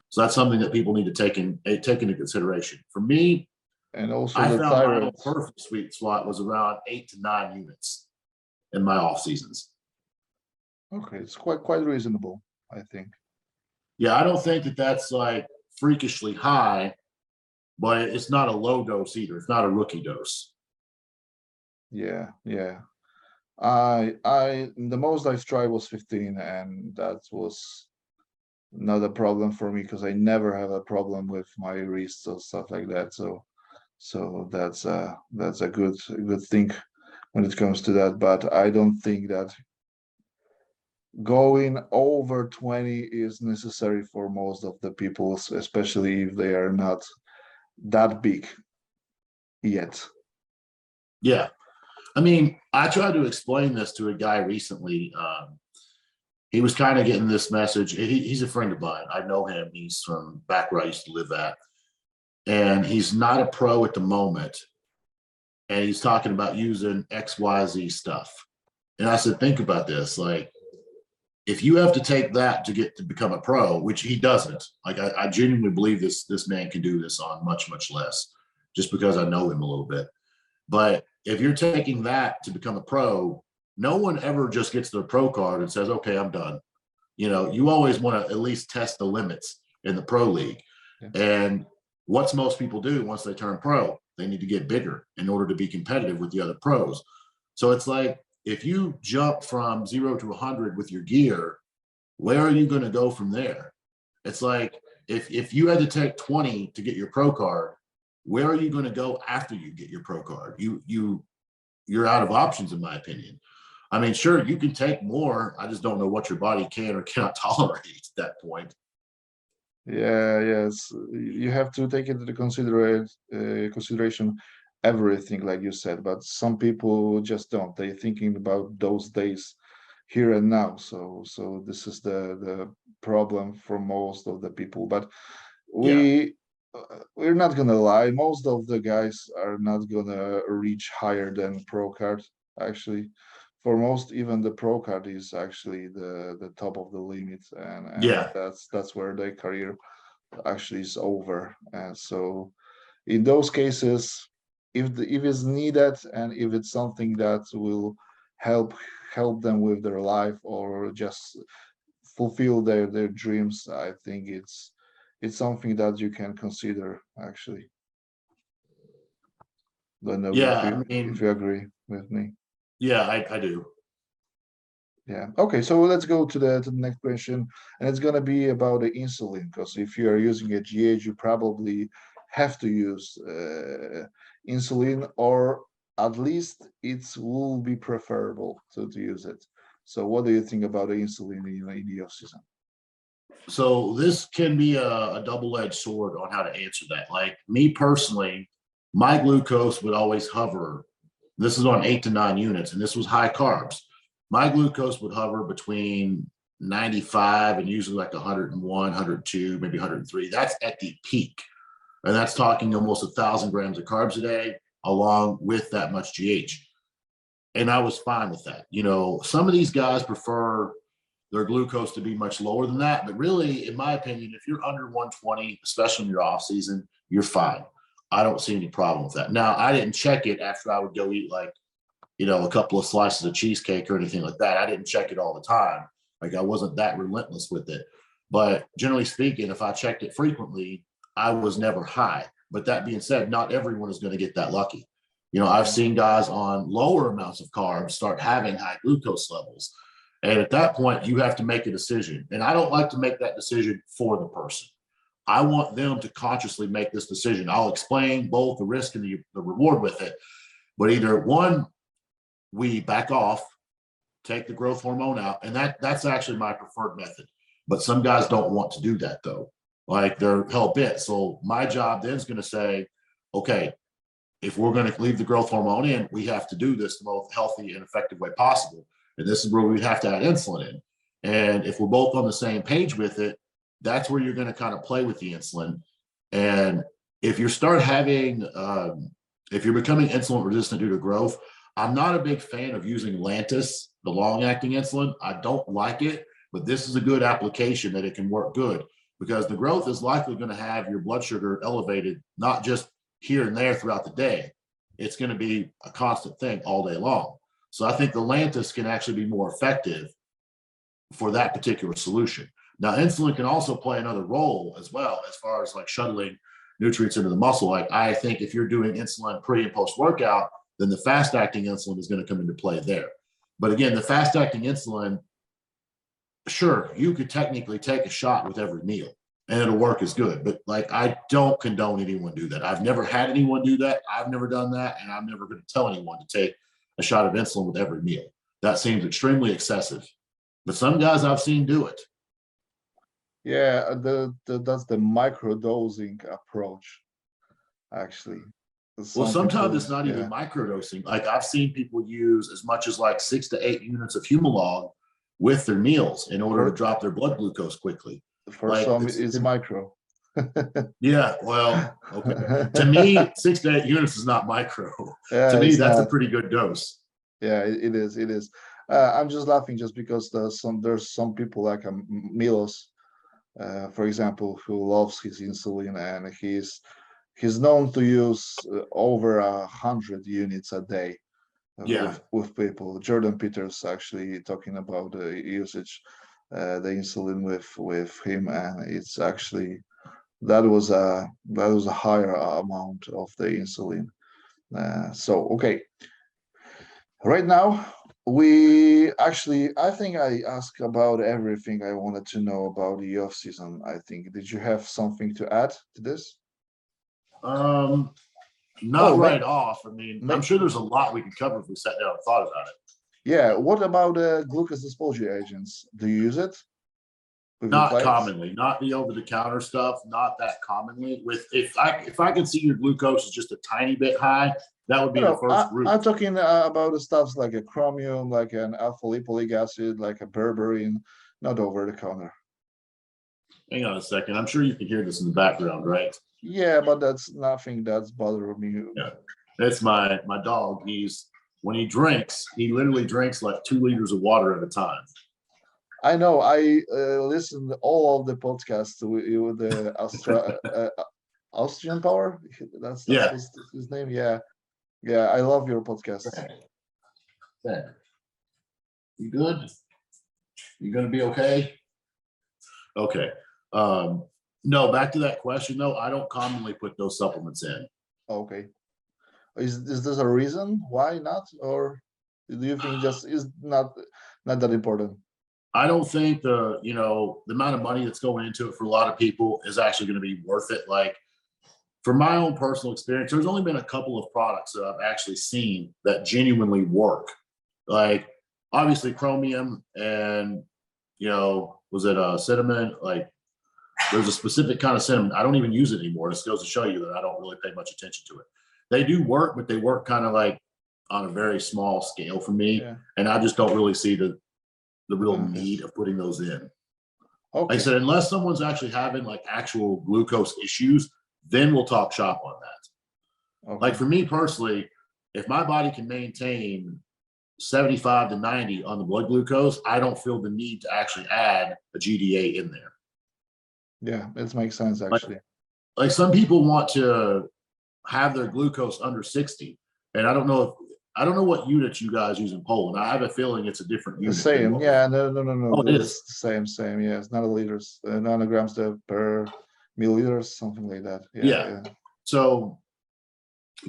So that's something that people need to take into consideration. For me, And also I the found my thyroid. own perfect sweet spot was around 8 to 9 units in my off seasons. Okay, it's quite reasonable, I think. Yeah, I don't think that that's like freakishly high, but it's not a low dose either. It's not a rookie dose. Yeah. The most I've tried was 15, and that was not a problem for me because I never have a problem with my wrists or stuff like that. So that's a good thing when it comes to that. But I don't think that going over 20 is necessary for most of the people, especially if they are not that big yet. Yeah. I mean, I tried to explain this to a guy recently. He was kind of getting this message. He's a friend of mine. I know him. He's from back where I used to live at. And he's not a pro at the moment. And he's talking about using XYZ stuff. And I said, think about this. Like, if you have to take that to become a pro, which he doesn't, like I genuinely believe this man can do this on much, much less, just because I know him a little bit. But if you're taking that to become a pro, no one ever just gets their pro card and says, okay, I'm done. You know, you always want to at least test the limits. in the pro league. Yeah. And what's most people do once they turn pro? They need to get bigger in order to be competitive with the other pros. So it's like, if you jump from 0 to 100 with your gear, where are you going to go from there? It's like, if you had to take 20 to get your pro card, where are you going to go after you get your pro card? You're out of options, in my opinion. I mean, sure, you can take more. I just don't know what your body can or cannot tolerate at that point. Yeah, yes. You have to take into consideration everything, like you said, but some people just don't. They're thinking about those days here and now. So this is the problem for most of the people. But we're not gonna lie, most of the guys are not gonna reach higher than pro card. Actually, for most, even the pro card is actually the top of the limit, and Yeah. that's where their career actually is over. And so in those cases, if it's needed and if it's something that will help them with their life or just fulfill their dreams, I think it's something that you can consider, actually. Don't know Yeah, if I you mean, agree with me. yeah, I do. Yeah. Okay, so let's go to the next question, and it's gonna be about the insulin, because if you are using a GH, you probably have to use insulin, or at least it will be preferable to use it. So what do you think about the insulin in the off season? So this can be a double-edged sword on how to answer that. Like me personally, my glucose would always hover. This is on 8 to 9 units, and this was high carbs. My glucose would hover between 95 and usually like 101, 102, maybe 103. That's at the peak. And that's talking almost 1,000 grams of carbs a day, along with that much GH. And I was fine with that. You know, some of these guys prefer their glucose to be much lower than that. But really, in my opinion, if you're under 120, especially in your off season, you're fine. I don't see any problem with that. Now, I didn't check it after I would go eat like, you know, a couple of slices of cheesecake or anything like that. I didn't check it all the time. Like I wasn't that relentless with it. But generally speaking, if I checked it frequently, I was never high. But that being said, not everyone is going to get that lucky. You know, I've seen guys on lower amounts of carbs start having high glucose levels. And at that point, you have to make a decision. And I don't like to make that decision for the person. I want them to consciously make this decision. I'll explain both the risk and the reward with it. But either one, we back off, take the growth hormone out, and that's actually my preferred method. But some guys don't want to do that though. Like they're hell bent. So my job then is going to say, okay, if we're going to leave the growth hormone in, we have to do this the most healthy and effective way possible. And this is where we have to add insulin in. And if we're both on the same page with it, that's where you're going to kind of play with the insulin. And if you start having, if you're becoming insulin resistant due to growth, I'm not a big fan of using Lantus, the long-acting insulin. I don't like it, but this is a good application that it can work good because the growth is likely going to have your blood sugar elevated, not just here and there throughout the day. It's going to be a constant thing all day long. So I think the Lantus can actually be more effective for that particular solution. Now, insulin can also play another role as well, as far as like shuttling nutrients into the muscle. Like I think if you're doing insulin pre and post workout, then the fast acting insulin is going to come into play there. But again, the fast acting insulin, sure, you could technically take a shot with every meal and it'll work as good. But like, I don't condone anyone do that. I've never had anyone do that. I've never done that. And I'm never going to tell anyone to take a shot of insulin with every meal. That seems extremely excessive. But some guys I've seen do it. Yeah, that's the microdosing approach, actually. Well, Some sometimes people, it's not yeah. even microdosing. Like I've seen people use as much as like 6 to 8 units of Humalog with their meals in order to drop their blood glucose quickly. For Like some, it's micro. Yeah, well, okay. To me, 6 to 8 units is not micro. Yeah, To me, it's that's a not. pretty good dose. Yeah, it is. It is. I'm just laughing just because there's some people like Milos, for example, who loves his insulin, and he's known to use over 100 units a day Yeah. with people. Jordan Peters actually talking about the usage the insulin with him, and it's actually that was a higher amount of the insulin. So okay, right now I think I asked about everything I wanted to know about the off season. I think, did you have something to add to this? Not Oh, right off. I mean, ma- I'm sure there's a lot we could cover if we sat down and thought about it. Yeah, what about glucose disposal agents? Do you use it with your Not clients? commonly, not the over-the-counter stuff, not that commonly. With if I can see your glucose is just a tiny bit high, that would be the first route. I'm talking about the stuffs like a chromium, like an alpha lipoic acid, like a berberine, not over the counter. Hang on a second. I'm sure you can hear this in the background, right? Yeah, but that's nothing that's bothering me. Yeah. That's my dog. When he drinks, he literally drinks like 2 liters of water at a time. I know. I listened to all of the podcasts with the Austrian Power. That's Yeah. his name. Yeah, yeah. I love your podcast. Thanks. You good? You gonna be okay? Okay. No, back to that question though. I don't commonly put those supplements in. Okay. Is this a reason why not, or do you think just is not that important? I don't think the amount of money that's going into it for a lot of people is actually going to be worth it. Like for my own personal experience, there's only been a couple of products that I've actually seen that genuinely work. Like obviously chromium and was it cinnamon? Like there's a specific kind of cinnamon. I don't even use it anymore. This goes to show you that I don't really pay much attention to it. They do work, but they work kind of like on a very small scale for me. Yeah. And I just don't really see the real need of putting those in. Okay. Like I said, unless someone's actually having like actual glucose issues, then we'll talk shop on that. Okay. Like for me personally, if my body can maintain 75 to 90 on the blood glucose, I don't feel the need to actually add a GDA in there. Yeah, that makes sense actually. Like some people want to have their glucose under 60, and I don't know what units you guys use in Poland. I have a feeling it's a different unit. The same, yeah, no. Oh, it is the same. Yeah, it's not a liters, nanograms per milliliters, something like that. Yeah. So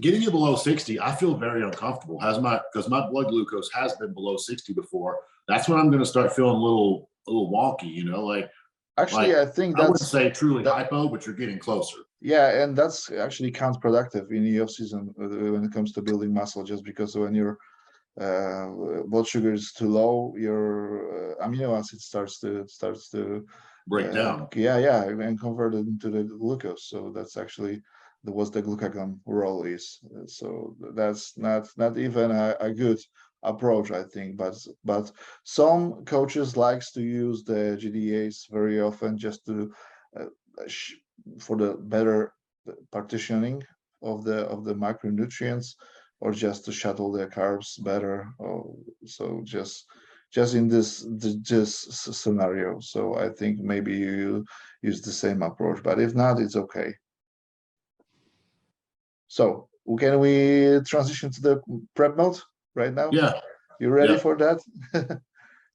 getting it below 60, I feel very uncomfortable. Because my blood glucose has been below 60 before. That's when I'm going to start feeling a little wonky. Like actually, I think that's, I wouldn't say truly hypo, but you're getting closer. Yeah, and that's actually counterproductive in the off season when it comes to building muscle, just because when your blood sugar is too low, your amino acid starts to break down. Yeah, and convert it into the glucose. So that's actually what the glucagon role is. So that's not even a good approach, I think. But some coaches likes to use the GDAs very often just to for the better partitioning of the macronutrients, or just to shuttle the carbs better. So just in this scenario. So I think maybe you use the same approach, but if not, it's okay. So can we transition to the prep mode right now? Yeah. You ready for that?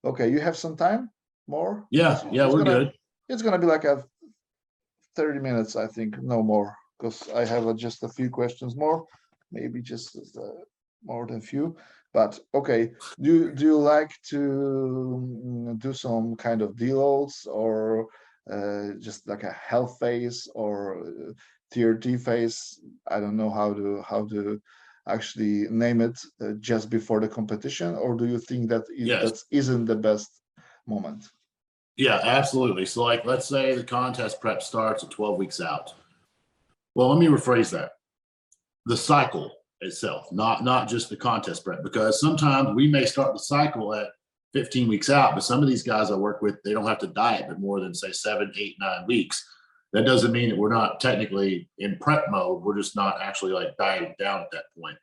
Okay, you have some time more? Yeah, we're good. It's gonna be like a 30 minutes, I think, no more, because I have just a few questions more, maybe just more than few. But okay, do you like to do some kind of deloads, or just like a health phase or TRT phase? I don't know how to actually name it, just before the competition, or do you think that that isn't the best moment? Yeah, absolutely. So like, let's say the contest prep starts at 12 weeks out. Well, let me rephrase that. The cycle itself, not just the contest prep, because sometimes we may start the cycle at 15 weeks out, but some of these guys I work with, they don't have to diet but more than say 7, 8, 9 weeks. That doesn't mean that we're not technically in prep mode. We're just not actually like dieting down at that point.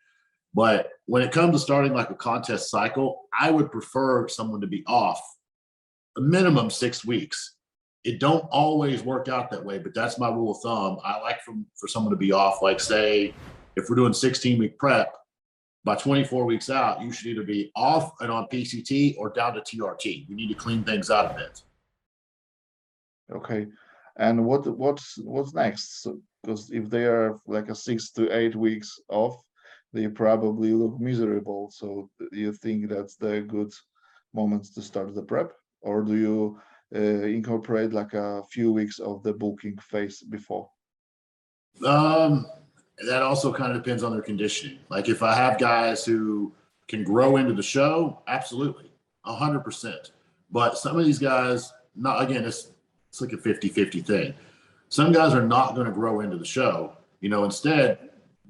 But when it comes to starting like a contest cycle, I would prefer someone to be off a minimum 6 weeks. It don't always work out that way, but that's my rule of thumb. I like for someone to be off, like say, if we're doing 16-week prep, by 24 weeks out, you should either be off and on PCT or down to TRT. We need to clean things out a bit. Okay. And what's next? So, because if they are like a 6 to 8 weeks off, they probably look miserable. So do you think that's the good moments to start the prep, or do you incorporate like a few weeks of the bulking phase before? Um, that also kind of depends on their conditioning. Like if I have guys who can grow into the show, absolutely, 100%. But some of these guys, not again, it's like a 50-50 thing. Some guys are not going to grow into the show. Instead,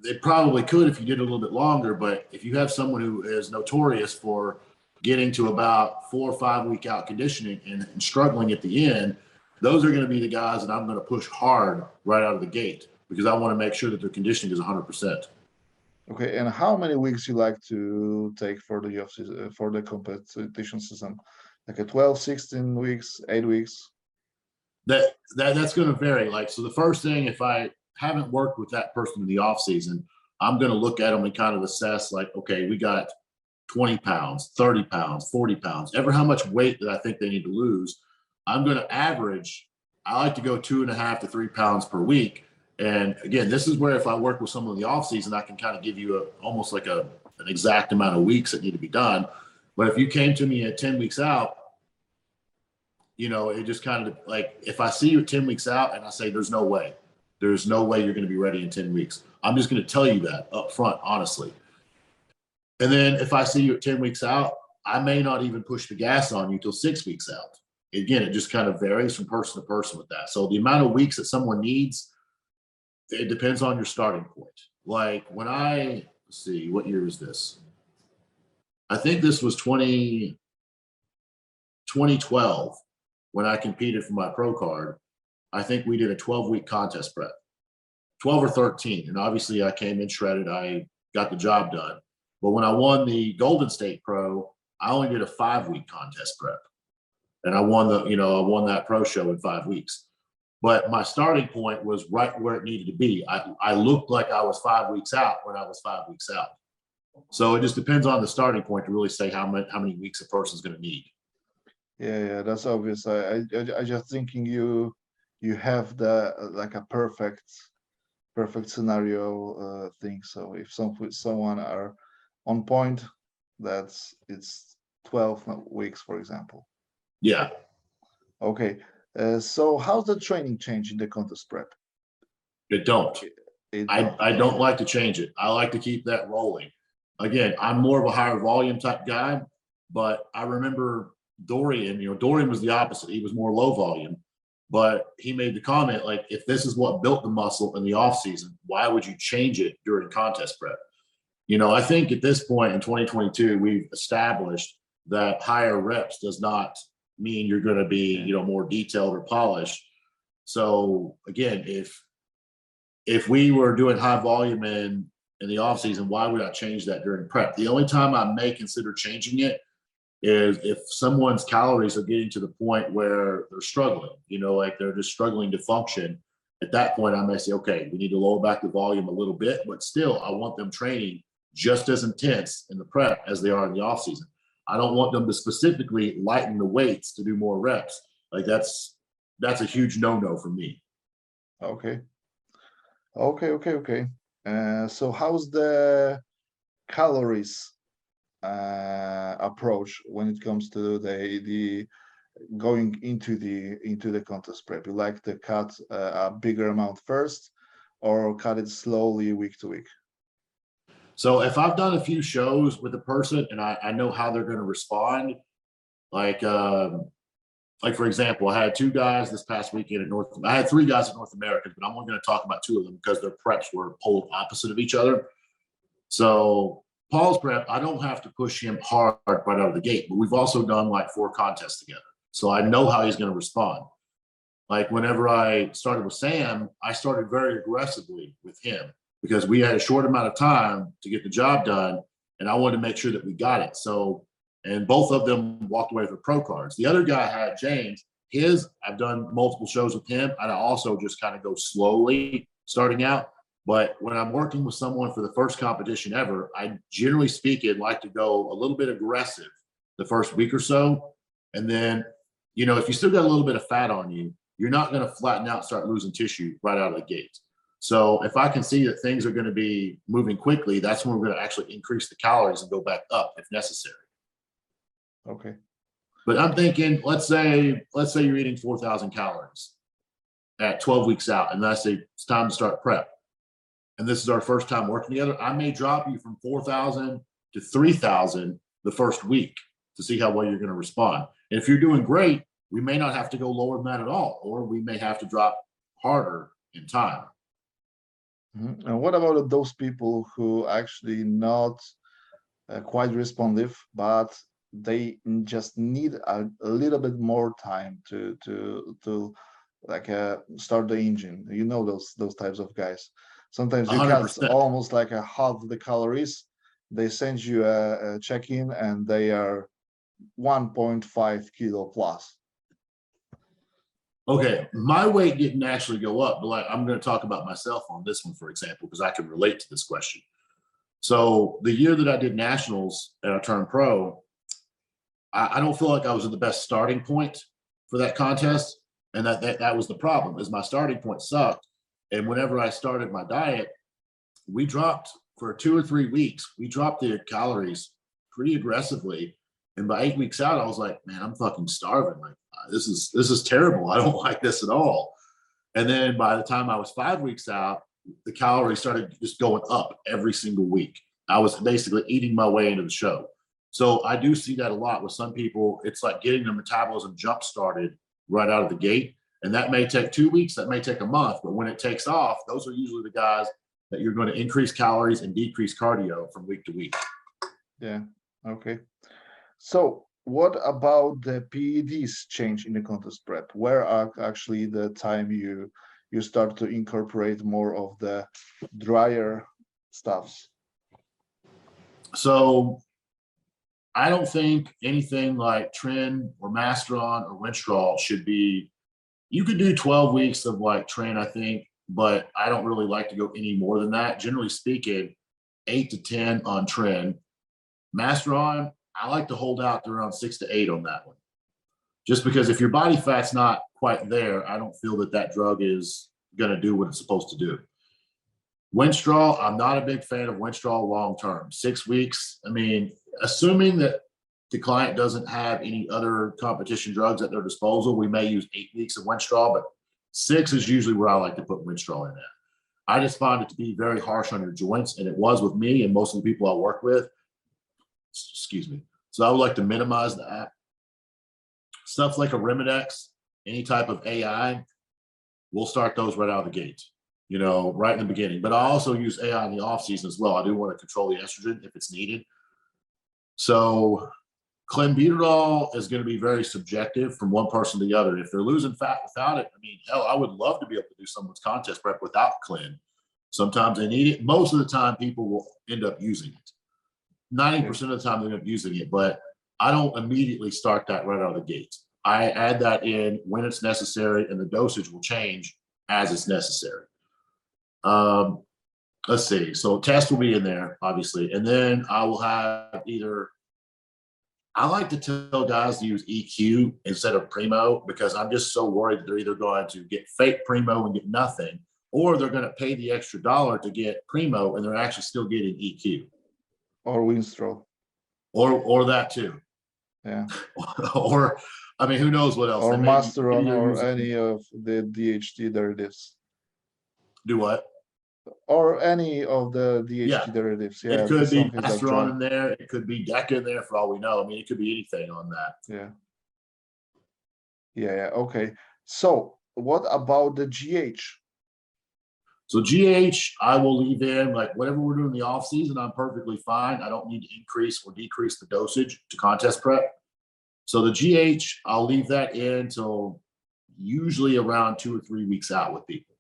they probably could if you did a little bit longer. But if you have someone who is notorious for getting to about 4 or 5 week out conditioning and struggling at the end, those are going to be the guys that I'm going to push hard right out of the gate because I want to make sure that their conditioning is 100%. Okay, and how many weeks you like to take for the off season, for the competition season? Like a 12, 16 weeks, 8 weeks? That's going to vary. Like, so the first thing, if I haven't worked with that person in the off season, I'm going to look at them and kind of assess like, okay, we got 20 pounds, 30 pounds, 40 pounds, ever how much weight that I think they need to lose. I'm going to average. I like to go 2.5 to 3 pounds per week. And again, this is where if I work with someone in the off season, I can kind of give you almost like an exact amount of weeks that need to be done. But if you came to me at 10 weeks out, it just kind of like if I see you at 10 weeks out and I say there's no way you're going to be ready in 10 weeks, I'm just going to tell you that up front, honestly. And then if I see you at 10 weeks out, I may not even push the gas on you till 6 weeks out. Again, it just kind of varies from person to person with that. So the amount of weeks that someone needs, it depends on your starting point. Like when let's see, what year is this? I think this was 2012 when I competed for my pro card. I think we did a 12-week contest prep, 12 or 13. And obviously I came in shredded. I got the job done. But when I won the Golden State Pro, I only did a 5-week contest prep. And I won that pro show in 5 weeks. But my starting point was right where it needed to be. I looked like I was 5 weeks out when I was 5 weeks out. So it just depends on the starting point to really say how many weeks a person's going to need. Yeah, that's obvious. I just thinking you have the like a perfect scenario thing. So if someone are on point, it's 12 weeks, for example. Yeah. Okay. So how's the training change in the contest prep? It don't. I don't like to change it. I like to keep that rolling. Again, I'm more of a higher volume type guy, but I remember Dorian, Dorian was the opposite. He was more low volume, but he made the comment, like, if this is what built the muscle in the off season, why would you change it during contest prep? I think at this point in 2022, we've established that higher reps does not mean you're going to be, more detailed or polished. So again, if we were doing high volume in the off season, why would I change that during prep? The only time I may consider changing it is if someone's calories are getting to the point where they're struggling, like they're just struggling to function. At that point, I may say, okay, we need to lower back the volume a little bit, but still I want them training just as intense in the prep as they are in the off season. I don't want them to specifically lighten the weights to do more reps. Like that's a huge no-no for me. Okay. So how's the calories approach when it comes to the going into the contest prep? You like to cut a bigger amount first, or cut it slowly week to week? So if I've done a few shows with a person and I know how they're going to respond, like for example, I had 2 guys this past weekend I had 3 guys at North America, but I'm only going to talk about 2 of them because their preps were polar opposite of each other. So Paul's prep, I don't have to push him hard right out of the gate, but we've also done like 4 contests together. So I know how he's going to respond. Like whenever I started with Sam, I started very aggressively with him because we had a short amount of time to get the job done, and I wanted to make sure that we got it. So, and both of them walked away with their pro cards. The other guy had James. I've done multiple shows with him, and I also just kind of go slowly starting out. But when I'm working with someone for the first competition ever, I generally speaking like to go a little bit aggressive the first week or so. And then, if you still got a little bit of fat on you, you're not going to flatten out, start losing tissue right out of the gate. So if I can see that things are going to be moving quickly, that's when we're going to actually increase the calories and go back up if necessary. Okay. But I'm thinking, let's say you're eating 4,000 calories at 12 weeks out, and I say it's time to start prep. And this is our first time working together. I may drop you from 4,000 to 3,000 the first week to see how well you're going to respond. And if you're doing great, we may not have to go lower than that at all, or we may have to drop harder in time. And what about those people who actually not quite responsive, but they just need a little bit more time to like start the engine? You know, those types of guys. Sometimes you cut 100%. almost like a half the calories. They send you a check-in and they are 1.5 kilo plus. Okay, my weight didn't actually go up, but like I'm going to talk about myself on this one, for example, because I can relate to this question. So the year that I did nationals and I turned pro, I don't feel like I was at the best starting point for that contest, and that was the problem. Is my starting point sucked, and whenever I started my diet, we dropped for 2 or 3 weeks. We dropped the calories pretty aggressively, and by 8 weeks out, I was like, man, I'm fucking starving. Like this is terrible. I don't like this at all. And then by the time I was 5 weeks out, the calories started just going up every single week. I was basically eating my way into the show. So I do see that a lot with some people. It's like getting their metabolism jump started right out of the gate. And that may take 2 weeks, that may take a month, but when it takes off, those are usually the guys that you're going to increase calories and decrease cardio from week to week. Yeah. Okay. So what about the PEDs change in the contest prep? Where are actually the time you start to incorporate more of the drier stuffs? So I don't think anything like Tren or Masteron or Winstrol should be, you could do 12 weeks of like Tren, I think, but I don't really like to go any more than that. Generally speaking, 8 to 10 on Tren. Masteron, I like to hold out to around 6 to 8 on that one. Just because if your body fat's not quite there, I don't feel that drug is going to do what it's supposed to do. Winstrol, I'm not a big fan of Winstrol long term. 6 weeks, I mean, assuming that the client doesn't have any other competition drugs at their disposal, we may use 8 weeks of Winstrol, but 6 is usually where I like to put Winstrol in at. I just find it to be very harsh on your joints, and it was with me and most of the people I work with. Excuse me. So I would like to minimize that. Stuff like a Remedex, any type of AI, we'll start those right out of the gate, you know, right in the beginning. But I also use AI in the off season as well. I do want to control the estrogen if it's needed. So clenbuterol is going to be very subjective from one person to the other. If they're losing fat without it, I mean, hell, I would love to be able to do someone's contest prep without clen. Sometimes they need it. Most of the time, people will end up using it. 90% of the time, they end up using it, but I don't immediately start that right out of the gate. I add that in when it's necessary, and the dosage will change as it's necessary. Let's see. So test will be in there, obviously, and then I will have either. I like to tell guys to use EQ instead of Primo because I'm just so worried that they're either going to get fake Primo and get nothing, or they're going to pay the extra $1 to get Primo and they're actually still getting EQ. Or Winstrol. Or that too. Yeah. Or, I mean, who knows what else? Or Masteron or any of the DHT derivatives. Do what? Or any of the DHT derivatives. Yeah, it could be Masteron like in there. It could be Deca in there for all we know. I mean, it could be anything on that. Yeah. Yeah. Okay. So what about the GH? So GH, I will leave in like whatever we're doing in the off season. I'm perfectly fine. I don't need to increase or decrease the dosage to contest prep. So the GH, I'll leave that in till usually around 2 or 3 weeks out with people.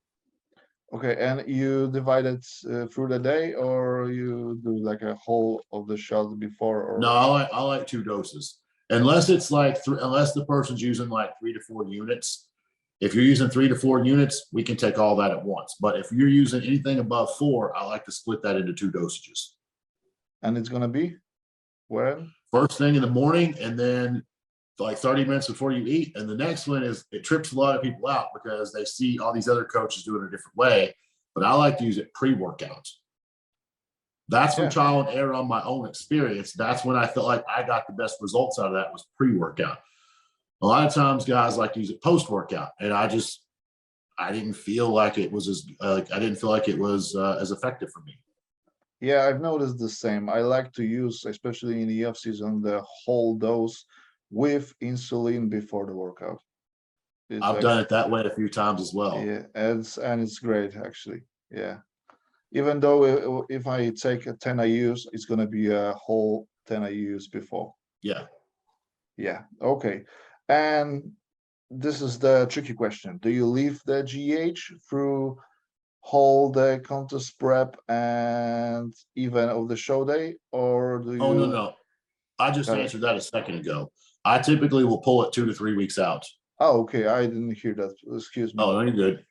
Okay, and you divide it through the day, or you do like a whole of the shot before? Or no, I like 2 doses, unless it's like unless the person's using like 3 to 4 units. If you're using 3 to 4 units, we can take all that at once. But if you're using anything above 4, I like to split that into 2 dosages. And it's gonna be where? First thing in the morning, and then like 30 minutes before you eat. And the next one is it trips a lot of people out because they see all these other coaches do it a different way. But I like to use it pre-workout. That's from Yeah. trial and error on my own experience. That's when I felt like I got the best results out of that was pre-workout. A lot of times guys like to use it post-workout. And I didn't feel like it was as effective for me. Yeah, I've noticed the same. I like to use, especially in the off season, the whole dose with insulin before the workout. I've done it that way a few times as well. Yeah, and it's great actually. Yeah. Even though if I take a 10 IUs, it's gonna be a whole 10 IUs before. Yeah. Yeah. Okay. And this is the tricky question. Do you leave the GH through whole the contest prep and even of the show day, or do you? Oh, no. I just answered that a second ago. I typically will pull it 2 to 3 weeks out. Oh, okay. I didn't hear that. Excuse me. Oh, you're good.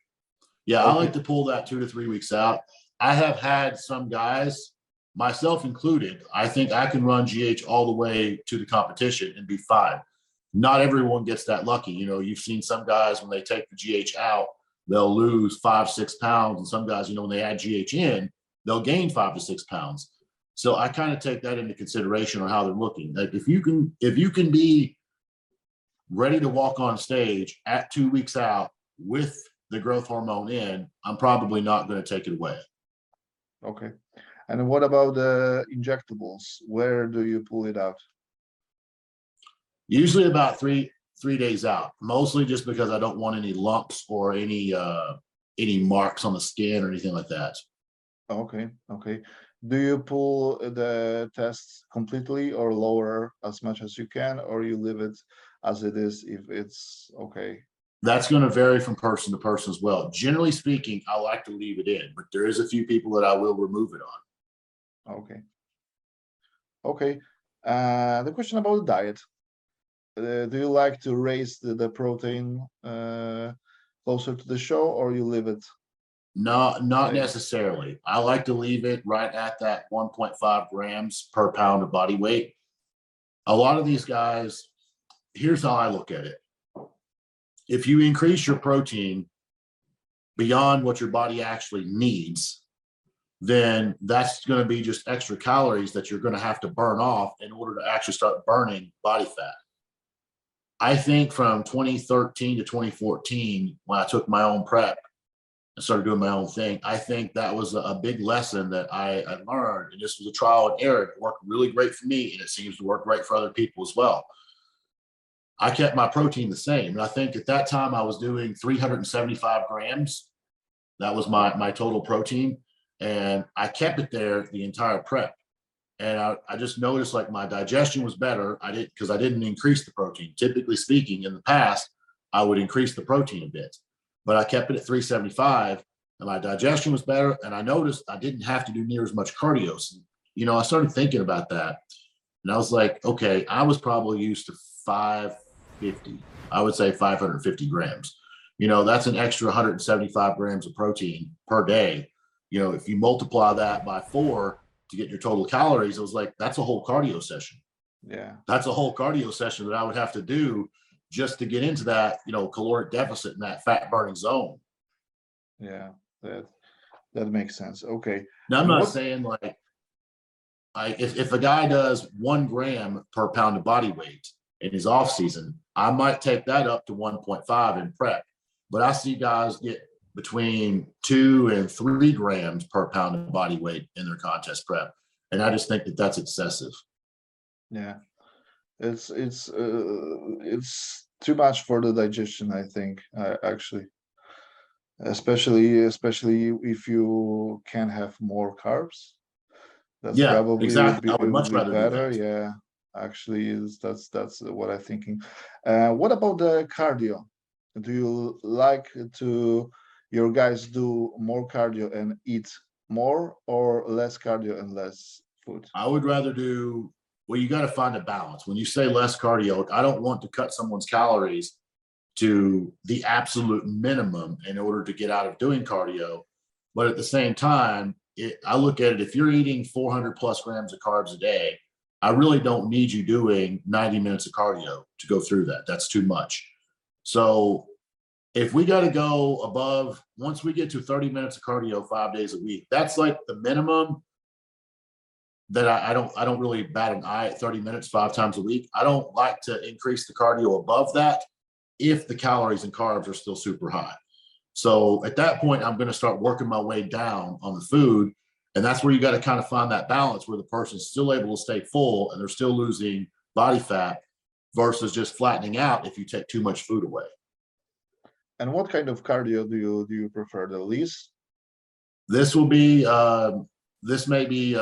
Yeah, Okay. I like to pull that 2 to 3 weeks out. I have had some guys, myself included, I think I can run GH all the way to the competition and be fine. Not everyone gets that lucky. You know, you've seen some guys when they take the GH out, they'll lose 5-6 pounds. And some guys, you know, when they add GH in, they'll gain 5 to 6 pounds. So I kind of take that into consideration on how they're looking. Like if you can be ready to walk on stage at 2 weeks out with the growth hormone in, I'm probably not going to take it away. Okay. And what about the injectables? Where do you pull it out? Usually about three days out, mostly just because I don't want any lumps or any marks on the skin or anything like that. Okay. Okay. Do you pull the tests completely or lower as much as you can, or you leave it as it is if it's okay? That's going to vary from person to person as well. Generally speaking, I like to leave it in, but there is a few people that I will remove it on. Okay. Okay. The question about the diet. Do you like to raise the protein closer to the show, or you leave it? Not necessarily. I like to leave it right at that 1.5 grams per pound of body weight. A lot of these guys, here's how I look at it. If you increase your protein beyond what your body actually needs, then that's going to be just extra calories that you're going to have to burn off in order to actually start burning body fat. I think from 2013 to 2014, when I took my own prep and started doing my own thing, I think that was a big lesson that I learned. And this was a trial and error. It worked really great for me, and it seems to work great for other people as well. I kept my protein the same. And I think at that time I was doing 375 grams. That was my total protein. And I kept it there the entire prep. And I just noticed like my digestion was better. Because I didn't increase the protein. Typically speaking, in the past, I would increase the protein a bit. But I kept it at 375 and my digestion was better. And I noticed I didn't have to do near as much cardio. So, you know, I started thinking about that. And I was like, okay, I was probably used to 550. I would say 550 grams. You know, that's an extra 175 grams of protein per day. You know, if you multiply that by 4 to get your total calories, it was like, that's a whole cardio session. Yeah. That's a whole cardio session that I would have to do just to get into that, you know, caloric deficit in that fat burning zone. Yeah, that makes sense. Okay. Now, I'm not saying like, if a guy does 1 gram per pound of body weight in his off season, I might take that up to 1.5 in prep. But I see guys get between 2 and 3 grams per pound of body weight in their contest prep, and I just think that that's excessive. Yeah, it's too much for the digestion, I think. Actually, especially if you can have more carbs. That's probably exactly. I would much rather better. do that. Yeah, actually, that's what I'm thinking. What about the cardio? Do you like to your guys do more cardio and eat more, or less cardio and less food? I would rather do, well, you got to find a balance. When you say less cardio, I don't want to cut someone's calories to the absolute minimum in order to get out of doing cardio. But at the same time, I look at it, if you're eating 400 plus grams of carbs a day, I really don't need you doing 90 minutes of cardio to go through that. That's too much. So if we got to go above, once we get to 30 minutes of cardio 5 days a week, that's like the minimum that I don't really bat an eye at 30 minutes 5 times a week. I don't like to increase the cardio above that if the calories and carbs are still super high. So at that point, I'm going to start working my way down on the food. And that's where you got to kind of find that balance where the person's still able to stay full and they're still losing body fat versus just flattening out if you take too much food away. And what kind of cardio do you prefer? The least? This will be, this may be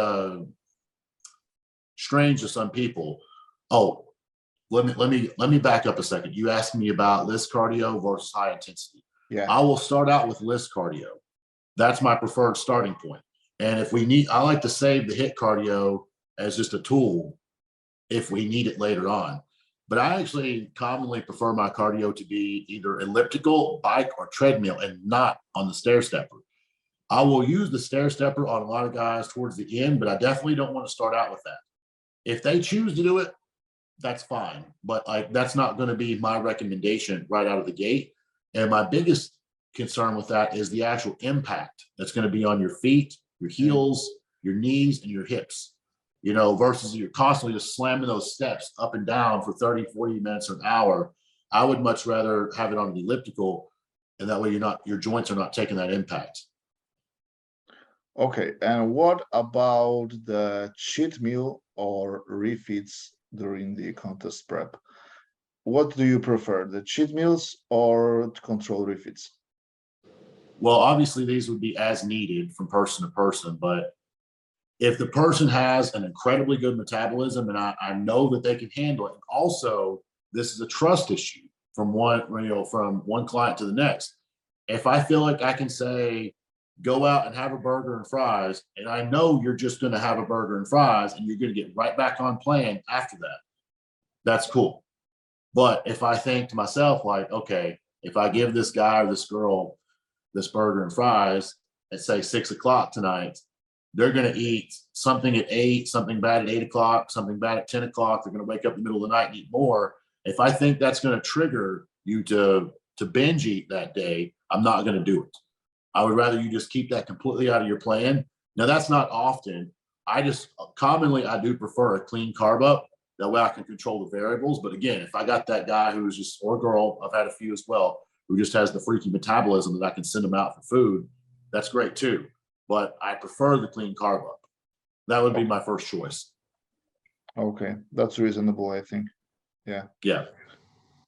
strange to some people. Oh, let me back up a second. You asked me about list cardio versus high intensity. Yeah. I will start out with list cardio. That's my preferred starting point. And if we need, I like to save the HIIT cardio as just a tool if we need it later on. But I actually commonly prefer my cardio to be either elliptical, bike, or treadmill, and not on the stair stepper. I will use the stair stepper on a lot of guys towards the end, but I definitely don't want to start out with that. If they choose to do it, that's fine. But that's not going to be my recommendation right out of the gate. And my biggest concern with that is the actual impact that's going to be on your feet, your heels, your knees, and your hips, you know, versus you're constantly just slamming those steps up and down for 30, 40 minutes or an hour. I would much rather have it on the elliptical, and that way your joints are not taking that impact. Okay, and what about the cheat meal or refeeds during the contest prep? What do you prefer, the cheat meals or to control refeeds? Well, obviously these would be as needed from person to person, but if the person has an incredibly good metabolism and I know that they can handle it, and also this is a trust issue from one client to the next. If I feel like I can say, go out and have a burger and fries, and I know you're just going to have a burger and fries and you're going to get right back on plan after that, that's cool. But if I think to myself, like, okay, if I give this guy or this girl this burger and fries at say 6 o'clock tonight, they're going to eat something at 8, something bad at 8 o'clock, something bad at 10 o'clock. They're going to wake up in the middle of the night and eat more. If I think that's going to trigger you to binge eat that day, I'm not going to do it. I would rather you just keep that completely out of your plan. Now, that's not often. I do prefer a clean carb up. That way I can control the variables. But again, if I got that guy who's just, or girl, I've had a few as well, who just has the freaky metabolism that I can send them out for food, that's great too. But I prefer the clean carb up. That would be my first choice. Okay, that's reasonable, I think. Yeah. Yeah.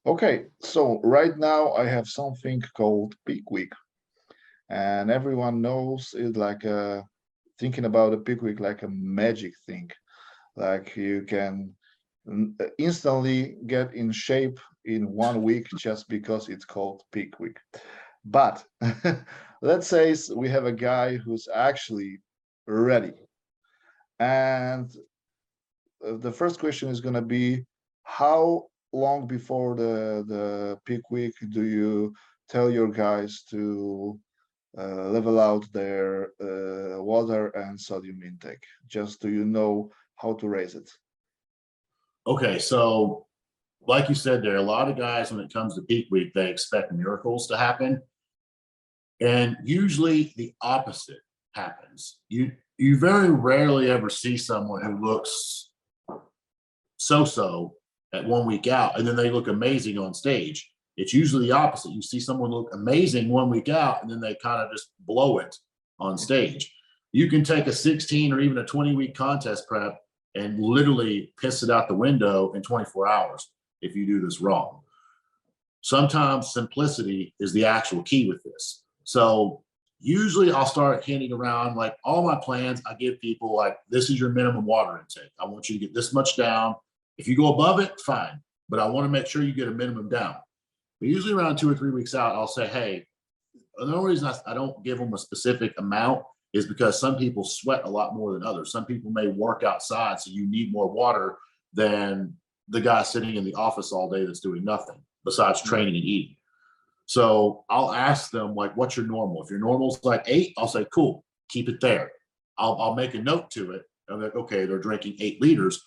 Okay, so right now I have something called peak week. And everyone knows it like thinking about a peak week like a magic thing. Like you can instantly get in shape in 1 week just because it's called peak week. But let's say we have a guy who's actually ready. And the first question is going to be, how long before the peak week do you tell your guys to level out their water and sodium intake? Just do you know how to raise it? Okay, so like you said, there are a lot of guys when it comes to peak week, they expect miracles to happen. And usually the opposite happens. You very rarely ever see someone who looks so-so at 1 week out and then they look amazing on stage. It's usually the opposite. You see someone look amazing 1 week out and then they kind of just blow it on stage. You can take a 16 or even a 20-week contest prep and literally piss it out the window in 24 hours if you do this wrong. Sometimes simplicity is the actual key with this. So usually I'll start handing around like all my plans. I give people like, this is your minimum water intake. I want you to get this much down. If you go above it, fine. But I want to make sure you get a minimum down. But usually around 2 or 3 weeks out, I'll say, hey, the only reason I don't give them a specific amount is because some people sweat a lot more than others. Some people may work outside, so you need more water than the guy sitting in the office all day that's doing nothing besides training and eating. So I'll ask them, like, what's your normal? If your normal's like 8, I'll say, cool, keep it there. I'll make a note to it. I'm like, okay, they're drinking 8 liters.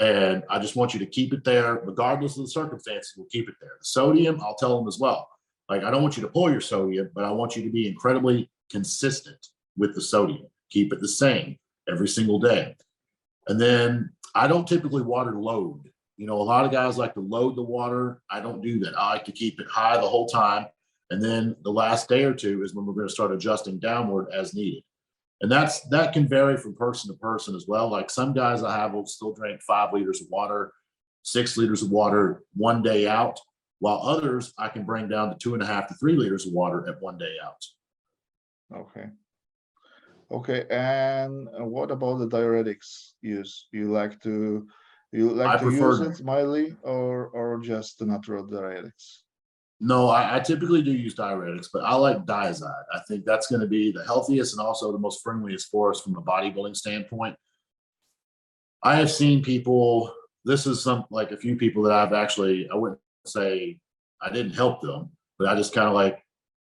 And I just want you to keep it there, regardless of the circumstances. We'll keep it there. The sodium, I'll tell them as well. Like, I don't want you to pull your sodium, but I want you to be incredibly consistent with the sodium. Keep it the same every single day. And then I don't typically water load. You know, a lot of guys like to load the water. I don't do that. I like to keep it high the whole time. And then the last day or two is when we're going to start adjusting downward as needed. And that can vary from person to person as well. Like, some guys I have will still drink 5 liters of water, 6 liters of water one day out, while others I can bring down to 2.5 to 3 liters of water at one day out. Okay. Okay. And what about the diuretics use? You like to use it mildly, or just the natural diuretics? No, I typically do use diuretics, but I like Diazide. I think that's going to be the healthiest and also the most friendliest for us from a bodybuilding standpoint. I have seen people, this is like a few people that I wouldn't say I didn't help them, but I just kind of like,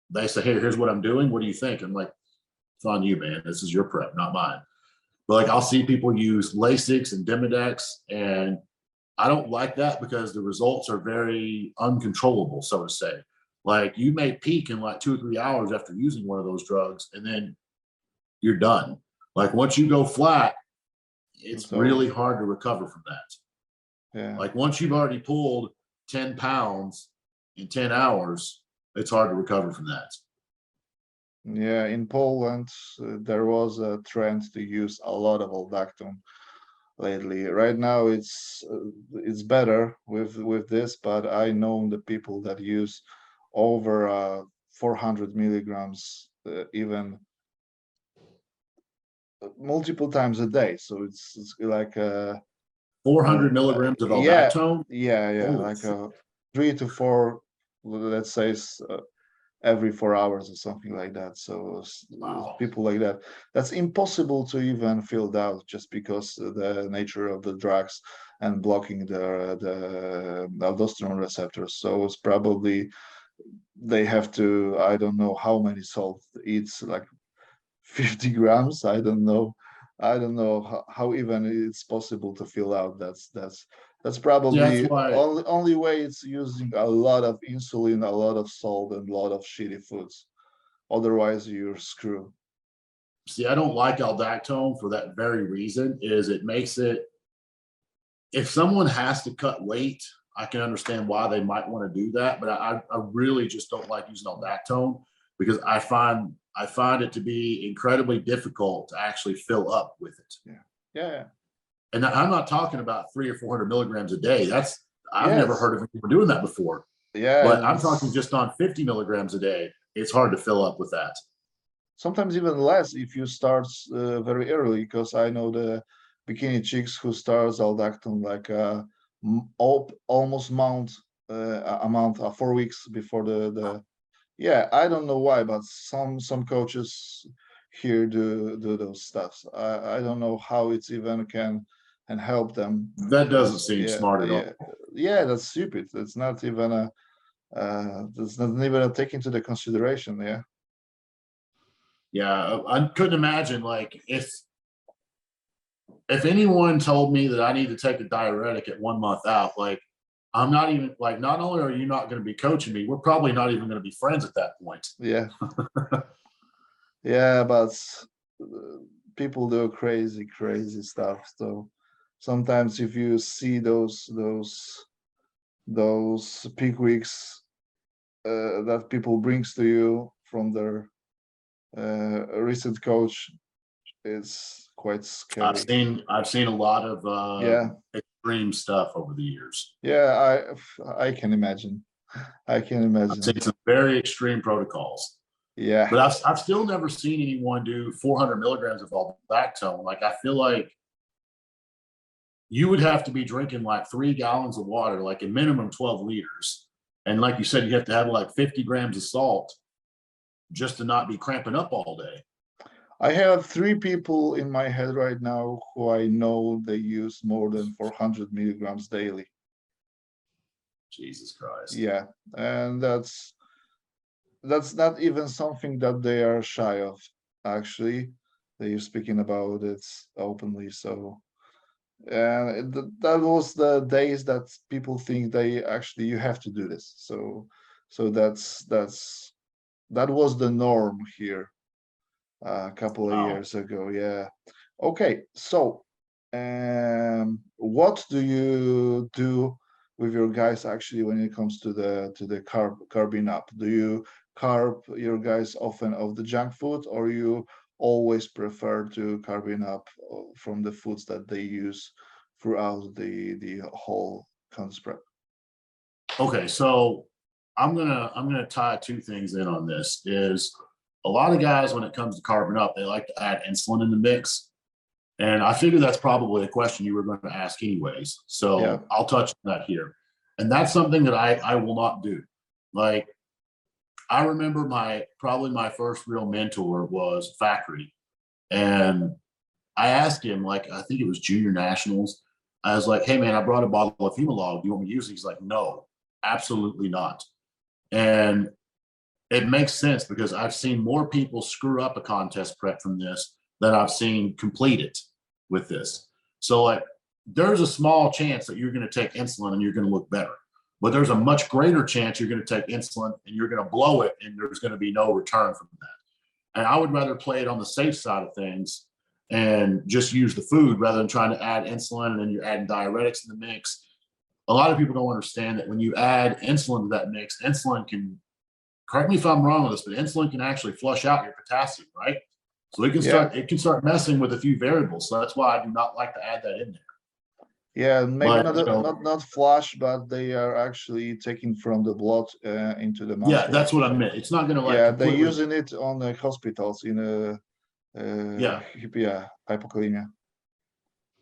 they say, hey, here's what I'm doing. What do you think? I'm like, it's on you, man. This is your prep, not mine. But like, I'll see people use Lasix and Demodex, and I don't like that because the results are very uncontrollable, so to say. Like, you may peak in like 2 or 3 hours after using one of those drugs, and then you're done. Like, once you go flat, it's really hard to recover from that. Yeah. Like, once you've already pulled 10 pounds in 10 hours, it's hard to recover from that. Yeah, in Poland, there was a trend to use a lot of aldactone lately. Right now, it's better with this, but I know the people that use over 400 milligrams, even multiple times a day. So it's like 400 milligrams of aldactone. Yeah, like 3 to 4, let's say, every 4 hours or something like that. So Wow. people like that, that's impossible to even fill out, just because the nature of the drugs and blocking the aldosterone receptors. So it's probably they have to, I don't know how many salt eats, like 50 grams. I don't know how even it's possible to fill out. That's probably only way. It's using a lot of insulin, a lot of salt, and a lot of shitty foods. Otherwise, you're screwed. See, I don't like aldactone for that very reason. Is it makes it, if someone has to cut weight, I can understand why they might want to do that, but I really just don't like using aldactone, because I find it to be incredibly difficult to actually fill up with it. Yeah. And I'm not talking about 300 or 400 milligrams a day. I've never heard of anyone doing that before. Yeah, but I'm talking just on 50 milligrams a day. It's hard to fill up with that. Sometimes even less if you start very early, because I know the bikini chicks who starts aldactone like almost a month, 4 weeks before the. Yeah, I don't know why, but some coaches here do those stuffs. I don't know how it's even can and help them. That doesn't seem smart at all. Yeah, that's stupid. It's not even that's not even a take into the consideration. Yeah, I couldn't imagine, like, if anyone told me that I need to take a diuretic at 1 month out, like, I'm not even, like, not only are you not going to be coaching me, we're probably not even going to be friends at that point. Yeah. Yeah, but people do crazy stuff. So sometimes if you see those peak weeks that people brings to you from their recent coach, it's quite scary. I've seen a lot of extreme stuff over the years. Yeah, I can imagine. I've seen some very extreme protocols. Yeah, but I've still never seen anyone do 400 milligrams of aldactone. Like, I feel like you would have to be drinking like 3 gallons of water, like a minimum 12 liters. And like you said, you have to have like 50 grams of salt just to not be cramping up all day. I have 3 people in my head right now who I know they use more than 400 milligrams daily. Jesus Christ. Yeah, and that's not even something that they are shy of. Actually, they're speaking about it openly. So That was the days that people think they actually you have to do this. So that was the norm here a couple of Wow. years ago. Yeah. Okay. So, what do you do with your guys actually when it comes to the carbing up? Do you carb your guys often of the junk food, or you always prefer to carbing up from the foods that they use throughout the whole contest prep? Okay, so I'm gonna tie two things in on this. Is a lot of guys when it comes to carbon up, they like to add insulin in the mix. And I figure that's probably a question you were going to ask anyways. So Yeah. I'll touch on that here. And that's something that I will not do. Like I remember probably my first real mentor was Factory. And I asked him, like, I think it was junior nationals. I was like, hey man, I brought a bottle of Humalog. Do you want me to use it? He's like, no, absolutely not. And it makes sense because I've seen more people screw up a contest prep from this than I've seen complete it with this. So like there's a small chance that you're going to take insulin and you're going to look better, but there's a much greater chance you're going to take insulin and you're going to blow it and there's going to be no return from that. And I would rather play it on the safe side of things and just use the food rather than trying to add insulin and then you're adding diuretics in the mix. A lot of people don't understand that when you add insulin to that mix, insulin can, correct me if I'm wrong with this, but insulin can actually flush out your potassium, right? So it can start messing with a few variables. So that's why I do not like to add that in there. Yeah, maybe But, not flush, but they are actually taking from the blood into the muscle. Yeah, that's what I meant. It's not going to like yeah, they're using it on the hospitals in a hypokalemia.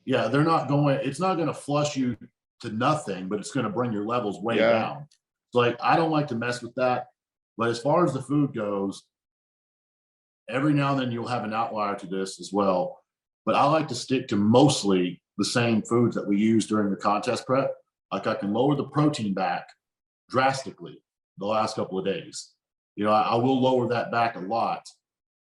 Yeah, they're not going. It's not going to flush you to nothing, but it's going to bring your levels way down. So like I don't like to mess with that. But as far as the food goes, every now and then you'll have an outlier to this as well. But I like to stick to mostly the same foods that we use during the contest prep. Like I can lower the protein back drastically the last couple of days. You know, I will lower that back a lot.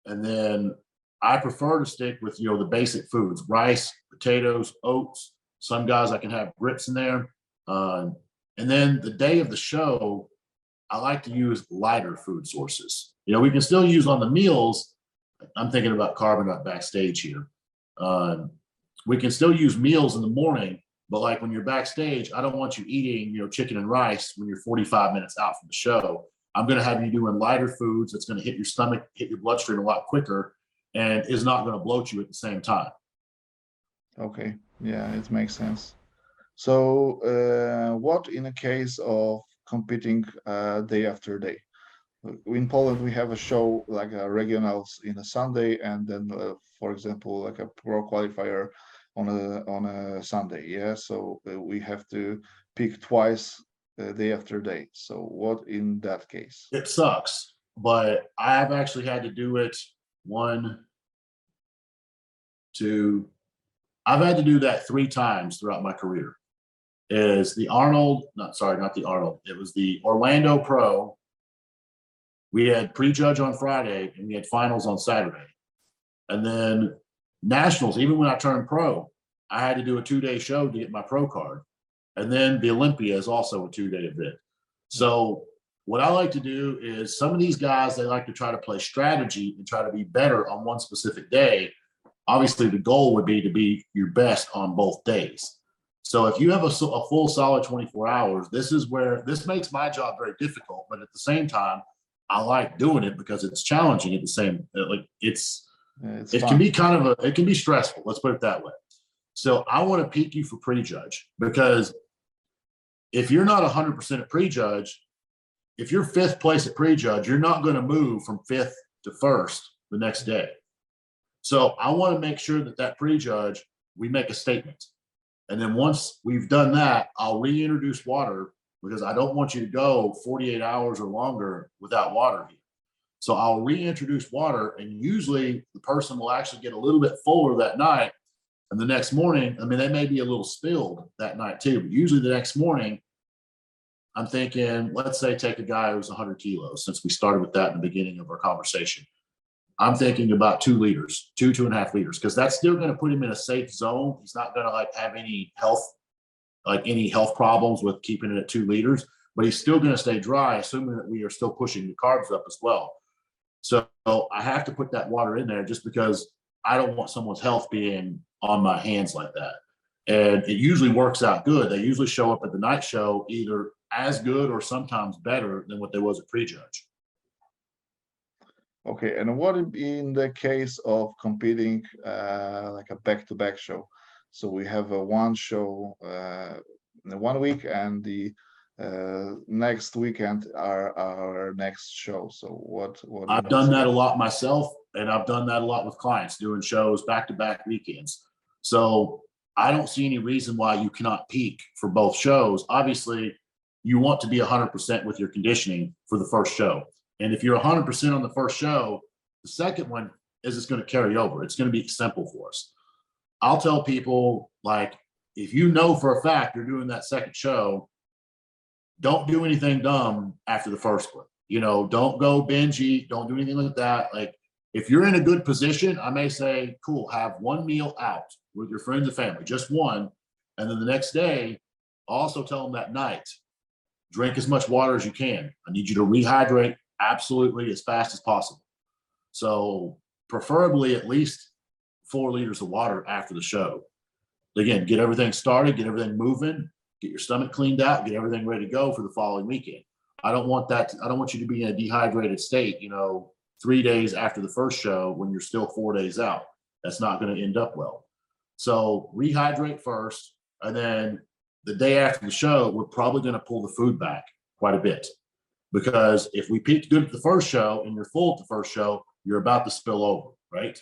And then I prefer to stick with, you know, the basic foods, rice, potatoes, oats. Some guys I can have grits in there. And then the day of the show, I like to use lighter food sources. You know, we can still use on the meals. I'm thinking about carbon up backstage here. We can still use meals in the morning, but like when you're backstage, I don't want you eating, you know, chicken and rice when you're 45 minutes out from the show. I'm going to have you doing lighter foods that's going to hit your stomach, hit your bloodstream a lot quicker, and is not going to bloat you at the same time. Okay, yeah, it makes sense. So, what in a case of competing day after day? In Poland, we have a show like a regionals in a Sunday, and then, for example, like a pro qualifier on a Sunday. Yeah, so we have to pick twice day after day. So, what in that case? It sucks, but I've actually had to do it I've had to do that 3 times throughout my career. Is the Arnold, not the Arnold, it was the Orlando Pro. We had prejudge on Friday and we had finals on Saturday. And then nationals, even when I turned pro, I had to do a 2-day show to get my pro card. And then the Olympia is also a 2-day event. So what I like to do is some of these guys, they like to try to play strategy and try to be better on one specific day. Obviously, the goal would be to be your best on both days. So if you have a full solid 24 hours, this makes my job very difficult. But at the same time, I like doing it because it's challenging at the same, like it can be it can be stressful. Let's put it that way. So I want to peak you for prejudge because if you're not 100% at prejudge, if you're 5th place at prejudge, you're not going to move from 5th to 1st the next day. So I want to make sure that prejudge, we make a statement. And then once we've done that, I'll reintroduce water because I don't want you to go 48 hours or longer without water here. So I'll reintroduce water, and usually the person will actually get a little bit fuller that night. And the next morning, I mean, they may be a little spilled that night too, but usually the next morning, I'm thinking, let's say take a guy who's 100 kilos, since we started with that in the beginning of our conversation. I'm thinking about 2 liters, 2.5 liters, because that's still going to put him in a safe zone. He's not going to like have any health problems with keeping it at 2 liters, but he's still going to stay dry, assuming that we are still pushing the carbs up as well. So I have to put that water in there just because I don't want someone's health being on my hands like that. And it usually works out good. They usually show up at the night show either as good or sometimes better than what they was at prejudge. Okay, and what in the case of competing like a back-to-back show? So we have a one show in 1 week, and the next weekend our next show. So what I've done that a lot myself, and I've done that a lot with clients doing shows back-to-back weekends. So I don't see any reason why you cannot peak for both shows. Obviously, you want to be 100% with your conditioning for the first show. And if you're 100% on the first show, the second one is just going to carry over. It's going to be simple for us. I'll tell people, like, if you know for a fact you're doing that second show, don't do anything dumb after the first one. You know, don't go binge eat. Don't do anything like that. Like, if you're in a good position, I may say, cool, have one meal out with your friends and family, just one. And then the next day, also tell them that night, drink as much water as you can. I need you to rehydrate absolutely as fast as possible. So preferably at least 4 liters of water after the show. Again, get everything started, get everything moving, get your stomach cleaned out, get everything ready to go for the following weekend. I don't want you to be in a dehydrated state, 3 days after the first show when you're still 4 days out. That's not going to end up well. So rehydrate first, and then the day after the show, we're probably going to pull the food back quite a bit. Because if we peaked good at the first show and you're full at the first show, you're about to spill over, right?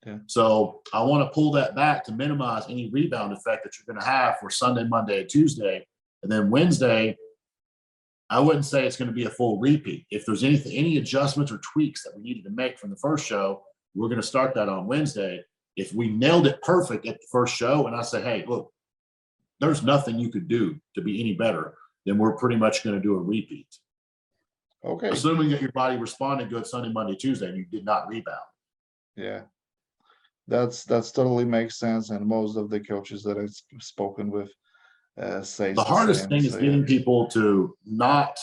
Yeah. So I want to pull that back to minimize any rebound effect that you're going to have for Sunday, Monday, and Tuesday. And then Wednesday, I wouldn't say it's going to be a full repeat. If there's any adjustments or tweaks that we needed to make from the first show, we're going to start that on Wednesday. If we nailed it perfect at the first show and I say, hey, look, there's nothing you could do to be any better, then we're pretty much going to do a repeat. Okay. Assuming that your body responded good Sunday, Monday, Tuesday, and you did not rebound. Yeah, that's totally makes sense. And most of the coaches that I've spoken with say the hardest thing is getting people to not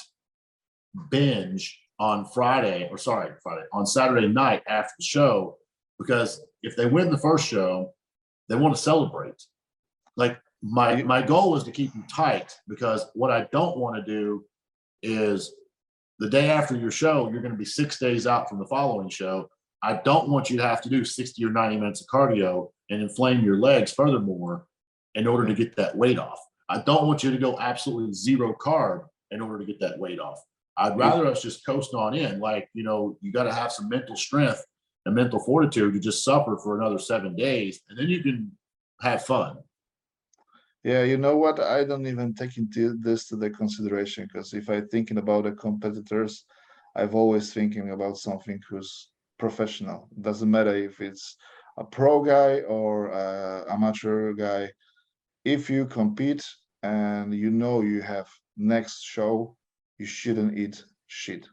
binge on on Saturday night after the show, because if they win the first show, they want to celebrate. Like my goal is to keep them tight, because what I don't want to do is the day after your show, you're going to be 6 days out from the following show. I don't want you to have to do 60 or 90 minutes of cardio and inflame your legs furthermore in order to get that weight off. I don't want you to go absolutely zero carb in order to get that weight off. I'd rather us just coast on in. Like, you got to have some mental strength and mental fortitude to just suffer for another 7 days, and then you can have fun. Yeah, you know what? I don't even take into this to the consideration, because if I'm thinking about the competitors, I've always thinking about something who's professional. It doesn't matter if it's a pro guy or amateur guy. If you compete and you have next show, you shouldn't eat shit.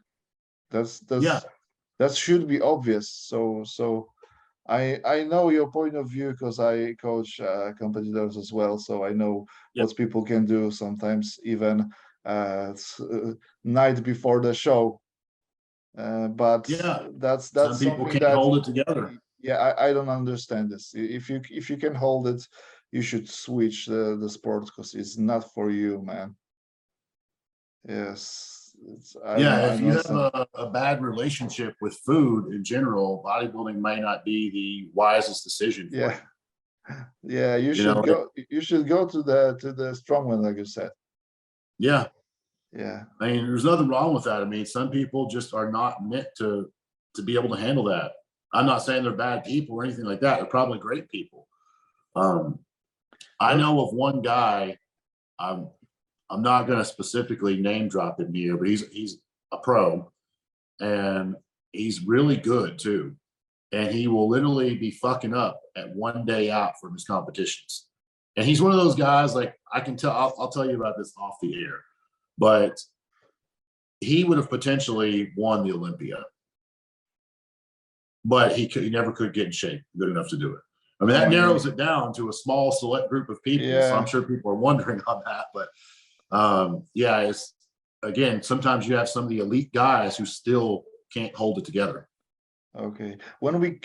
That should be obvious. So I know your point of view, because I coach competitors as well, so I know what people can do sometimes, even night before the show. But that's some people can't hold it together. Yeah, I don't understand this. If you can hold it, you should switch the sport, because it's not for you, man. Yes. If you have a bad relationship with food in general, bodybuilding may not be the wisest decision for you. Yeah, you should go. You should go to the strong one, like you said. Yeah. Yeah. I mean, there's nothing wrong with that. I mean, some people just are not meant to be able to handle that. I'm not saying they're bad people or anything like that. They're probably great people. I know of one guy. I'm not going to specifically name drop him here, but he's a pro, and he's really good too. And he will literally be fucking up at 1 day out from his competitions. And he's one of those guys, like, I can tell, I'll tell you about this off the air, but he would have potentially won the Olympia. but he never could get in shape good enough to do it. I mean, that narrows it down to a small select group of people. Yeah. So I'm sure people are wondering on that, but yeah, it's again, sometimes you have some of the elite guys who still can't hold it together. Okay. When we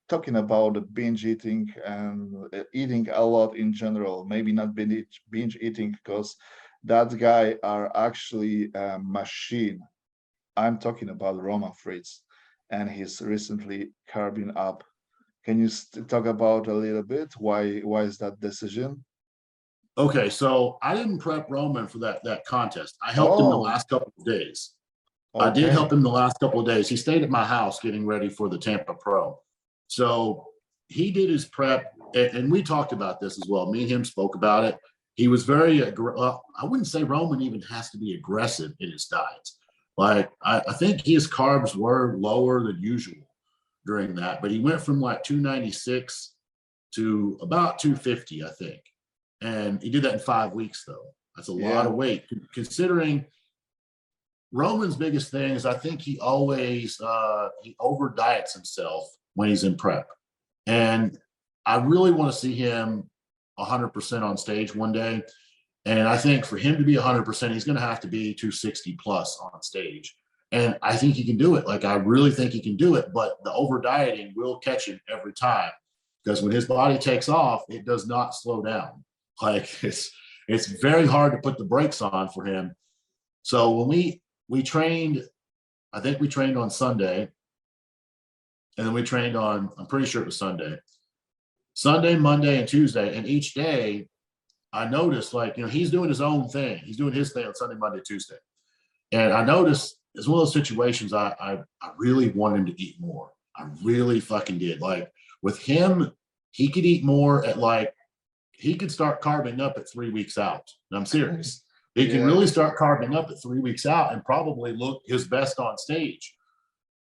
talking about binge eating and eating a lot in general, maybe not binge eating because that guy are actually a machine. I'm talking about Roman Fritz, and he's recently carbing up. Can you talk about a little bit why is that decision? Okay, so I didn't prep Roman for that contest. I helped him the last couple of days. I did help him the last couple of days. He stayed at my house getting ready for the Tampa Pro. So he did his prep, and we talked about this as well. Me and him spoke about it. He was very, I wouldn't say Roman even has to be aggressive in his diets. Like, I think his carbs were lower than usual during that, but he went from like 296 to about 250, I think. And he did that in 5 weeks, though. That's a lot of weight, considering Roman's biggest thing is I think he always he over diets himself when he's in prep. And I really want to see him 100% on stage one day. And I think for him to be 100%, he's going to have to be 260 plus on stage. And I think he can do it. Like, I really think he can do it, but the over dieting will catch him every time, because when his body takes off, it does not slow down. Like, it's very hard to put the brakes on for him. So when we trained, I think we trained on Sunday, and then we trained on, I'm pretty sure it was Sunday, Monday, and Tuesday. And each day I noticed, like, he's doing his own thing. He's doing his thing on Sunday, Monday, Tuesday. And I noticed it's one of those situations I really wanted him to eat more. I really fucking did. Like, with him, he could eat more at, like, he could start carving up at 3 weeks out. And I'm serious. He can really start carving up at 3 weeks out and probably look his best on stage.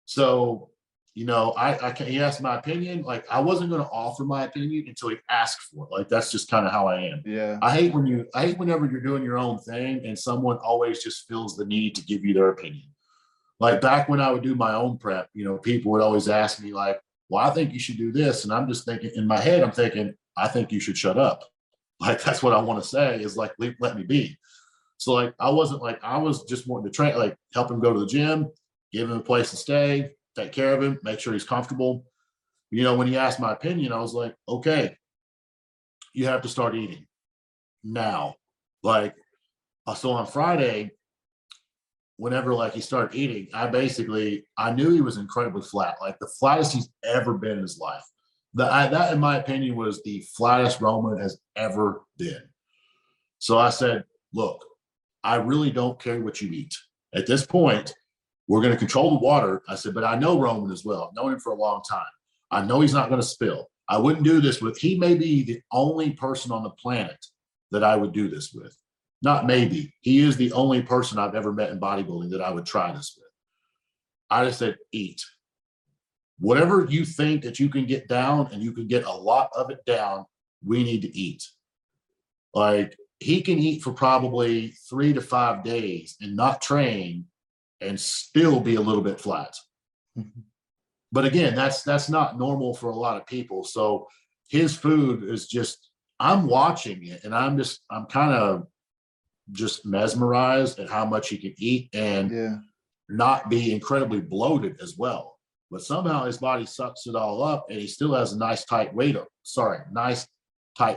So, he asked my opinion. Like, I wasn't going to offer my opinion until he asked for it. Like, that's just kind of how I am. Yeah. I hate whenever you're doing your own thing and someone always just feels the need to give you their opinion. Like, back when I would do my own prep, people would always ask me, like, well, I think you should do this. And I'm just thinking, in my head, I'm thinking, I think you should shut up. Like, that's what I want to say, is like, let me be. So, like, I was just wanting to train, like, help him go to the gym, give him a place to stay, take care of him, make sure he's comfortable. When he asked my opinion, I was like, okay, you have to start eating now. Like, so on Friday, whenever, like, he started eating, I knew he was incredibly flat, like the flattest he's ever been in his life. That, in my opinion, was the flattest Roman has ever been. So I said, look, I really don't care what you eat. At this point, we're going to control the water. I said, but I know Roman as well. I've known him for a long time. I know he's not going to spill. I wouldn't do this with, he may be the only person on the planet that I would do this with. Not maybe. He is the only person I've ever met in bodybuilding that I would try this with. I just said, eat. Whatever you think that you can get down, and you can get a lot of it down, we need to eat. Like, he can eat for probably 3 to 5 days and not train and still be a little bit flat. But again, that's not normal for a lot of people. So his food is just, I'm watching it, and I'm kind of just mesmerized at how much he can eat and not be incredibly bloated as well. But somehow his body sucks it all up, and he still has a nice tight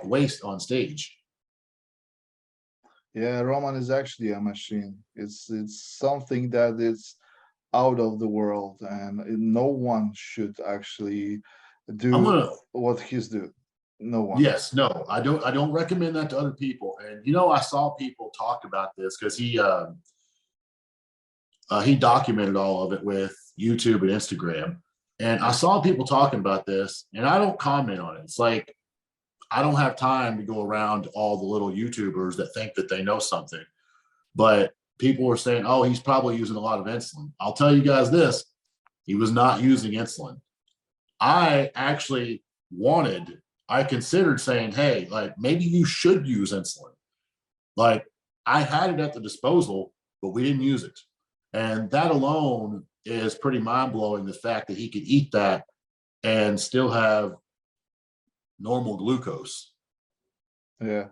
waist on stage. Yeah, Roman is actually a machine. It's something that is out of the world, and no one should actually do what he's doing. No one. Yes, no, I don't recommend that to other people. And I saw people talk about this because he documented all of it with YouTube and Instagram. And I saw people talking about this, and I don't comment on it. It's like, I don't have time to go around to all the little YouTubers that think that they know something. But people were saying, oh, he's probably using a lot of insulin. I'll tell you guys this, he was not using insulin. I actually considered saying, hey, like, maybe you should use insulin. Like, I had it at the disposal, but we didn't use it. And that alone is pretty mind-blowing, the fact that he could eat that and still have normal glucose. Yeah.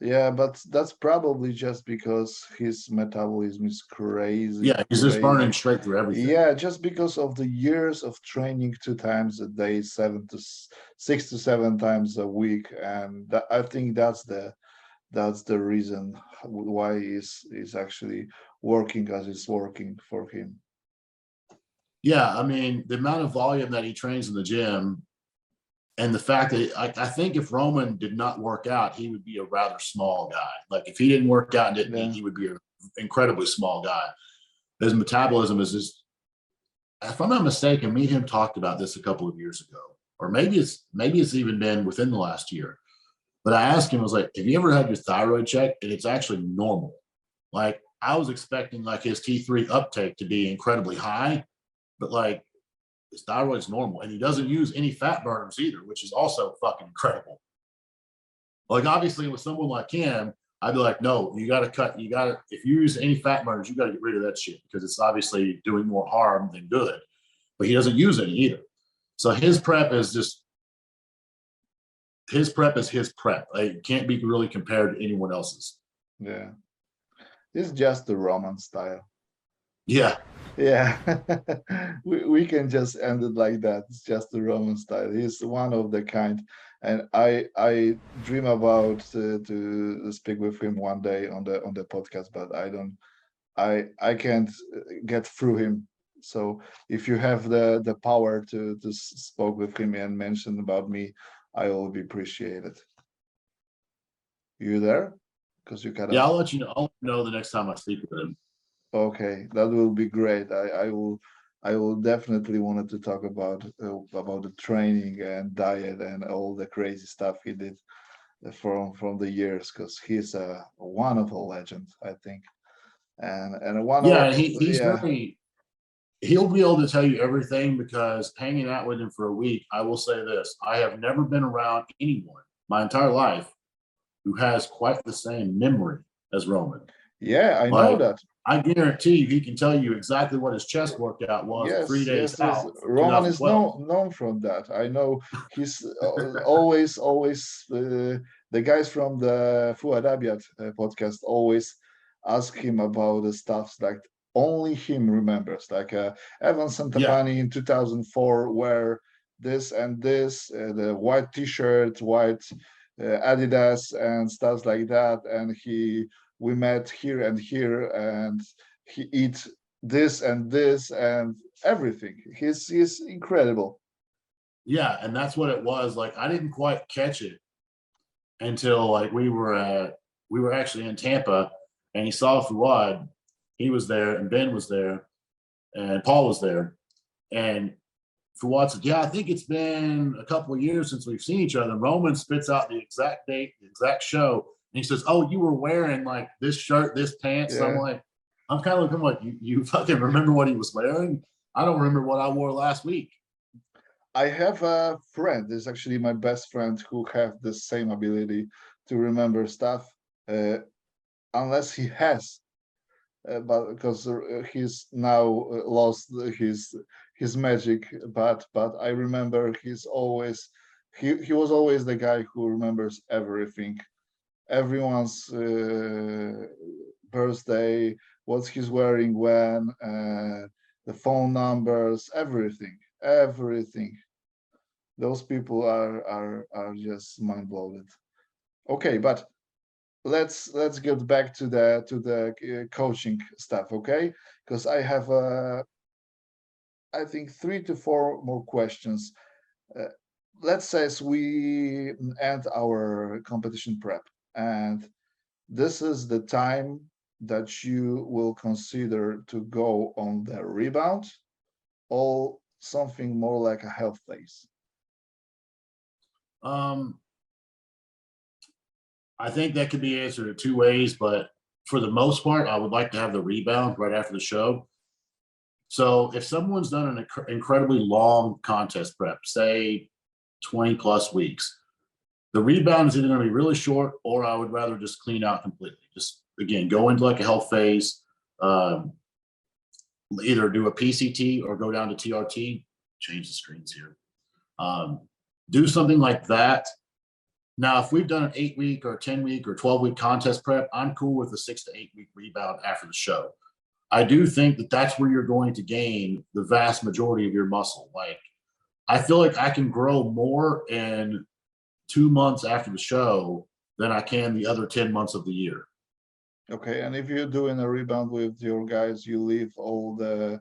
Yeah, but that's probably just because his metabolism is crazy. Yeah, he's just burning straight through everything. Yeah, just because of the years of training 2 times a day, 6 to 7 times a week, and I think that's the reason why he's actually working as it's working for him. Yeah, I mean, the amount of volume that he trains in the gym, and the fact that I think if Roman did not work out, he would be a rather small guy. Like if he didn't work out and didn't eat, he would be an incredibly small guy. His metabolism is just, if I'm not mistaken, me and him talked about this a couple of years ago, or maybe it's even been within the last year. But I asked him, I was like, have you ever had your thyroid checked? And it's actually normal. Like I was expecting like his T3 uptake to be incredibly high, but like his thyroid's normal, and he doesn't use any fat burners either, which is also fucking incredible. Like obviously with someone like him, I'd be like, no, you got to cut. If you use any fat burners, you got to get rid of that shit because it's obviously doing more harm than good. But he doesn't use any either. So his prep is his prep. Like, it can't be really compared to anyone else's. Yeah, it's just the Roman style. Yeah. Yeah, we can just end it like that. It's just the Roman style. He's one of the kind, and I dream about to speak with him one day on the podcast, but I can't get through him. So if you have the power to spoke with him and mention about me, I will be appreciated. You there? Because you got Yeah, I'll let you know. I'll know the next time I speak with him. Okay, that will be great. I will definitely wanted to talk about the training and diet and all the crazy stuff he did from the years, because he's a wonderful legend, I think. And one Yeah, of he's very, he'll be able to tell you everything, because hanging out with him for a week, I will say this, I have never been around anyone my entire life who has quite the same memory as Roman. Yeah, I know that. I guarantee you, he can tell you exactly what his chest workout was 3 days out. Roman is known from that. I know he's always the guys from the Fuadabiat podcast always ask him about the stuff like only him remembers. Like Evan Santapani in 2004 wear this and this, the white T-shirt, white Adidas and stuff like that, and we met here and here, and he eats this and this and everything. He's incredible. Yeah, and that's what it was. Like I didn't quite catch it until like we were actually in Tampa, and he saw Fuad. He was there, and Ben was there, and Paul was there, and Fuad said, "Yeah, I think it's been a couple of years since we've seen each other." And Roman spits out the exact date, the exact show. And he says, "Oh, you were wearing like this shirt, this pants." Yeah. So I'm kind of looking like, you fucking remember what he was wearing? I don't remember what I wore last week. I have a friend, this is actually my best friend, who have the same ability to remember stuff, unless he has, but because he's now lost his magic. But I remember he was always the guy who remembers everything. Everyone's birthday, what he's wearing when, the phone numbers, everything. Those people are just mind blown. Okay, but let's get back to the coaching stuff, okay? Because I have I think 3 to 4 more questions. Let's say we end our competition prep, and this is the time that you will consider to go on the rebound or something more like a health phase. I think that could be answered in 2 ways, but for the most part, I would like to have the rebound right after the show. So if someone's done an incredibly long contest prep, say 20 plus weeks, the rebound is either going to be really short, or I would rather just clean out completely. Just again, go into like a health phase, either do a PCT or go down to TRT. Change the screens here. Do something like that. Now, if we've done an 8-week or 10-week or 12-week contest prep, I'm cool with a 6 to 8 week rebound after the show. I do think that that's where you're going to gain the vast majority of your muscle. Like, I feel like I can grow more in 2 months after the show than I can the other 10 months of the year. Okay, and if you're doing a rebound with your guys, you leave all the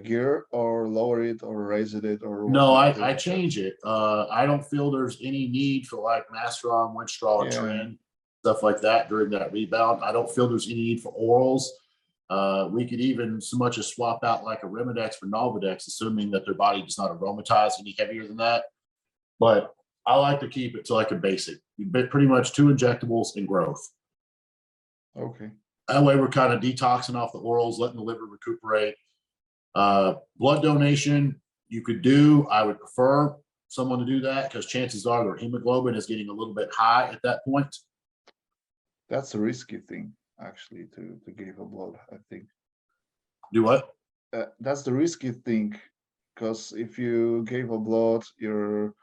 gear or lower it or raise it or what No, do you do? I change it. I don't feel there's any need for like master arm, winch straw, and Yeah. trend, stuff like that during that rebound. I don't feel there's any need for orals. We could even so much as swap out like a Remodex for Nolvadex, assuming that their body does not aromatize any heavier than that. But I like to keep it to like a basic, pretty much 2 injectables and growth. Okay. That way we're kind of detoxing off the orals, letting the liver recuperate. Blood donation, you could do. I would prefer someone to do that because chances are their hemoglobin is getting a little bit high at that point. That's a risky thing, actually, to give a blood, I think. Do what? That's the risky thing, because if you gave a blood, your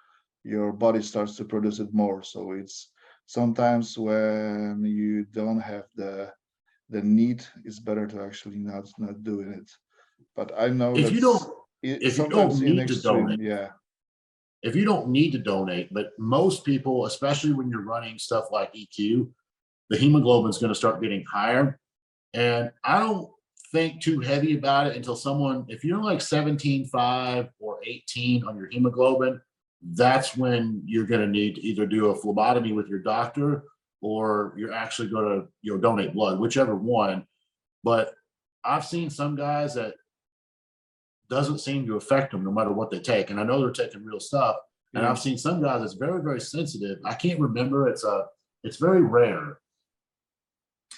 body starts to produce it more. So it's sometimes when you don't have the need, it's better to actually not doing it. But I know If you don't sometimes in need to extreme, donate, yeah. if you don't need to donate, but most people, especially when you're running stuff like EQ, the hemoglobin is going to start getting higher. And I don't think too heavy about it until someone, if you're like 17.5 or 18 on your hemoglobin, that's when you're going to need to either do a phlebotomy with your doctor or you're actually going to donate blood, whichever one. But I've seen some guys that doesn't seem to affect them no matter what they take. And I know they're taking real stuff. And Yeah. I've seen some guys that's very, very sensitive. I can't remember. It's very rare.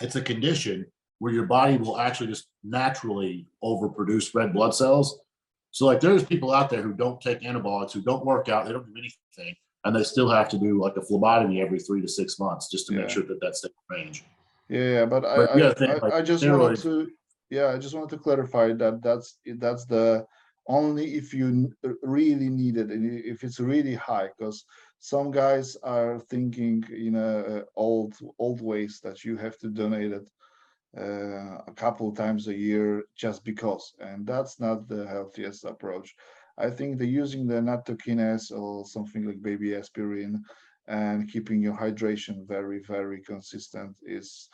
It's a condition where your body will actually just naturally overproduce red blood cells. So like there's people out there who don't take antibiotics, who don't work out, they don't do anything, and they still have to do like a phlebotomy every 3 to 6 months just to make sure that that's the range. Yeah, but I just wanted to I just wanted to clarify that that's the only if you really need it and if it's really high, because some guys are thinking old ways that you have to donate it a couple times a year just because, and that's not the healthiest approach. I think the using the nattokinase or something like baby aspirin and keeping your hydration very, very consistent is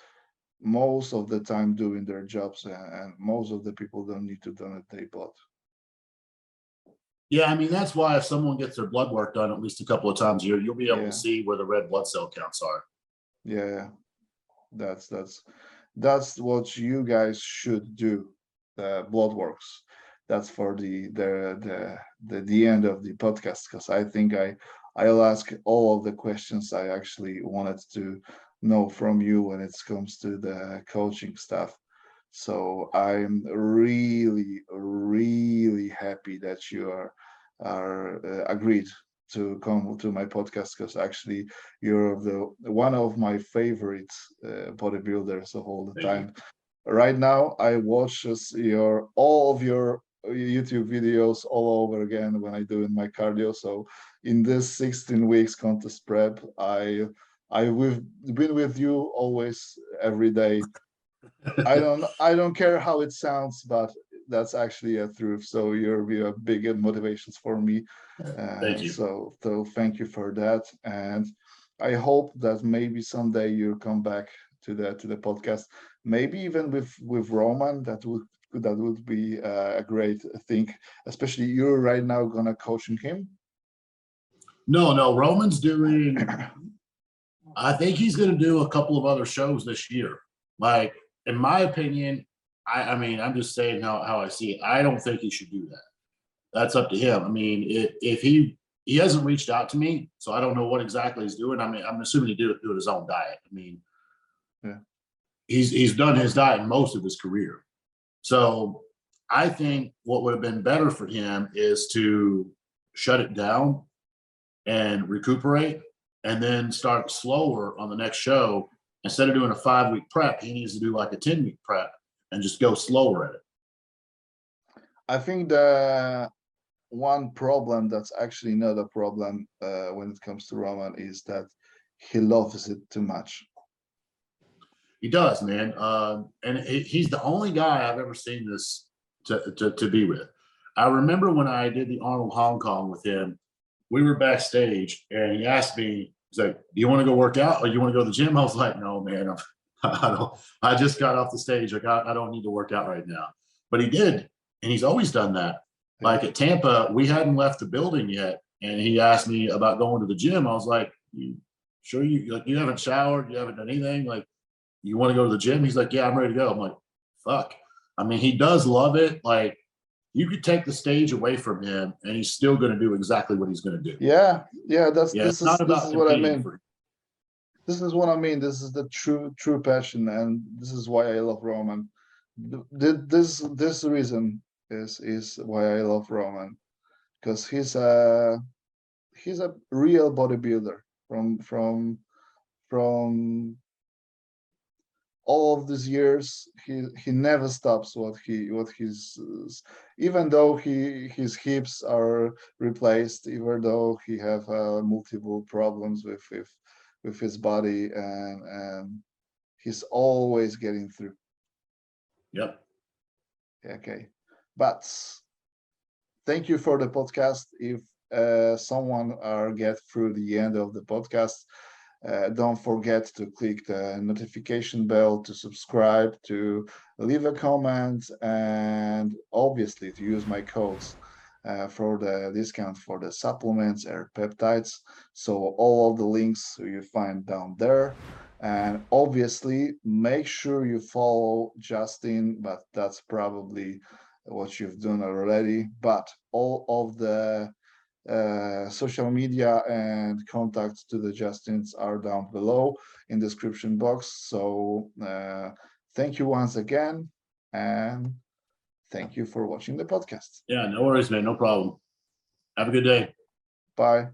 most of the time doing their jobs, and most of the people don't need to donate their blood. Yeah, I mean, that's why if someone gets their blood work done at least a couple of times a year, you'll be able Yeah. to see where the red blood cell counts are. Yeah, that's what you guys should do. The blood works. That's for the end of the podcast, because I think I'll ask all of the questions I actually wanted to know from you when it comes to the coaching stuff. So I'm really, really happy that you are agreed to come to my podcast, because actually you're one of my favorite bodybuilders of all the time. Right now, I watch all of your YouTube videos all over again when I do in my cardio. So in this 16 weeks contest prep, I've been with you always every day. I don't care how it sounds, but that's actually a truth. So you're big motivations for me. Thank you. So thank you for that. And I hope that maybe someday you'll come back to the podcast, maybe even with Roman. That would be a great thing, especially you're right now gonna coaching him. No, Roman's doing, I think he's going to do a couple of other shows this year. Like, in my opinion, I mean, I'm just saying how I see it. I don't think he should do that. That's up to him. I mean, if he hasn't reached out to me, so I don't know what exactly he's doing. I mean, I'm assuming he do his own diet. I mean, yeah, he's done his diet most of his career. So I think what would have been better for him is to shut it down and recuperate and then start slower on the next show. Instead of doing a 5-week prep, he needs to do like a 10-week prep and just go slower at it. I think the one problem that's actually not a problem when it comes to Roman is that he loves it too much. He does, man. And he's the only guy I've ever seen this to be with. I remember when I did the Arnold Hong Kong with him, we were backstage and he asked me, he's like, do you want to go work out or you want to go to the gym? I was like, no, man, I just got off the stage. Like, I don't need to work out right now. But he did. And he's always done that. Like at Tampa, we hadn't left the building yet. And he asked me about going to the gym. I was like, you sure you haven't showered? You haven't done anything? Like, you want to go to the gym? He's like, yeah, I'm ready to go. I'm like, fuck. I mean, he does love it. Like, you could take the stage away from him and he's still going to do exactly what he's going to do. Yeah, this It's not about this is what I competing mean. This is what I mean. This is the true passion, and this is why I love Roman. This reason is why I love Roman, because he's a real bodybuilder from all of these years. He never stops what he's, even though his hips are replaced, even though he have multiple problems with his body, and he's always getting through. Yep. Okay, but thank you for the podcast. If someone get through the end of the podcast, don't forget to click the notification bell, to subscribe, to leave a comment, and obviously to use my codes for the discount for the supplements or peptides. So all of the links you find down there. And obviously make sure you follow Justin, but that's probably what you've done already. But all of the social media and contacts to the Justins are down below in the description box. So thank you once again, and thank you for watching the podcast. Yeah, no worries, man. No problem. Have a good day. Bye.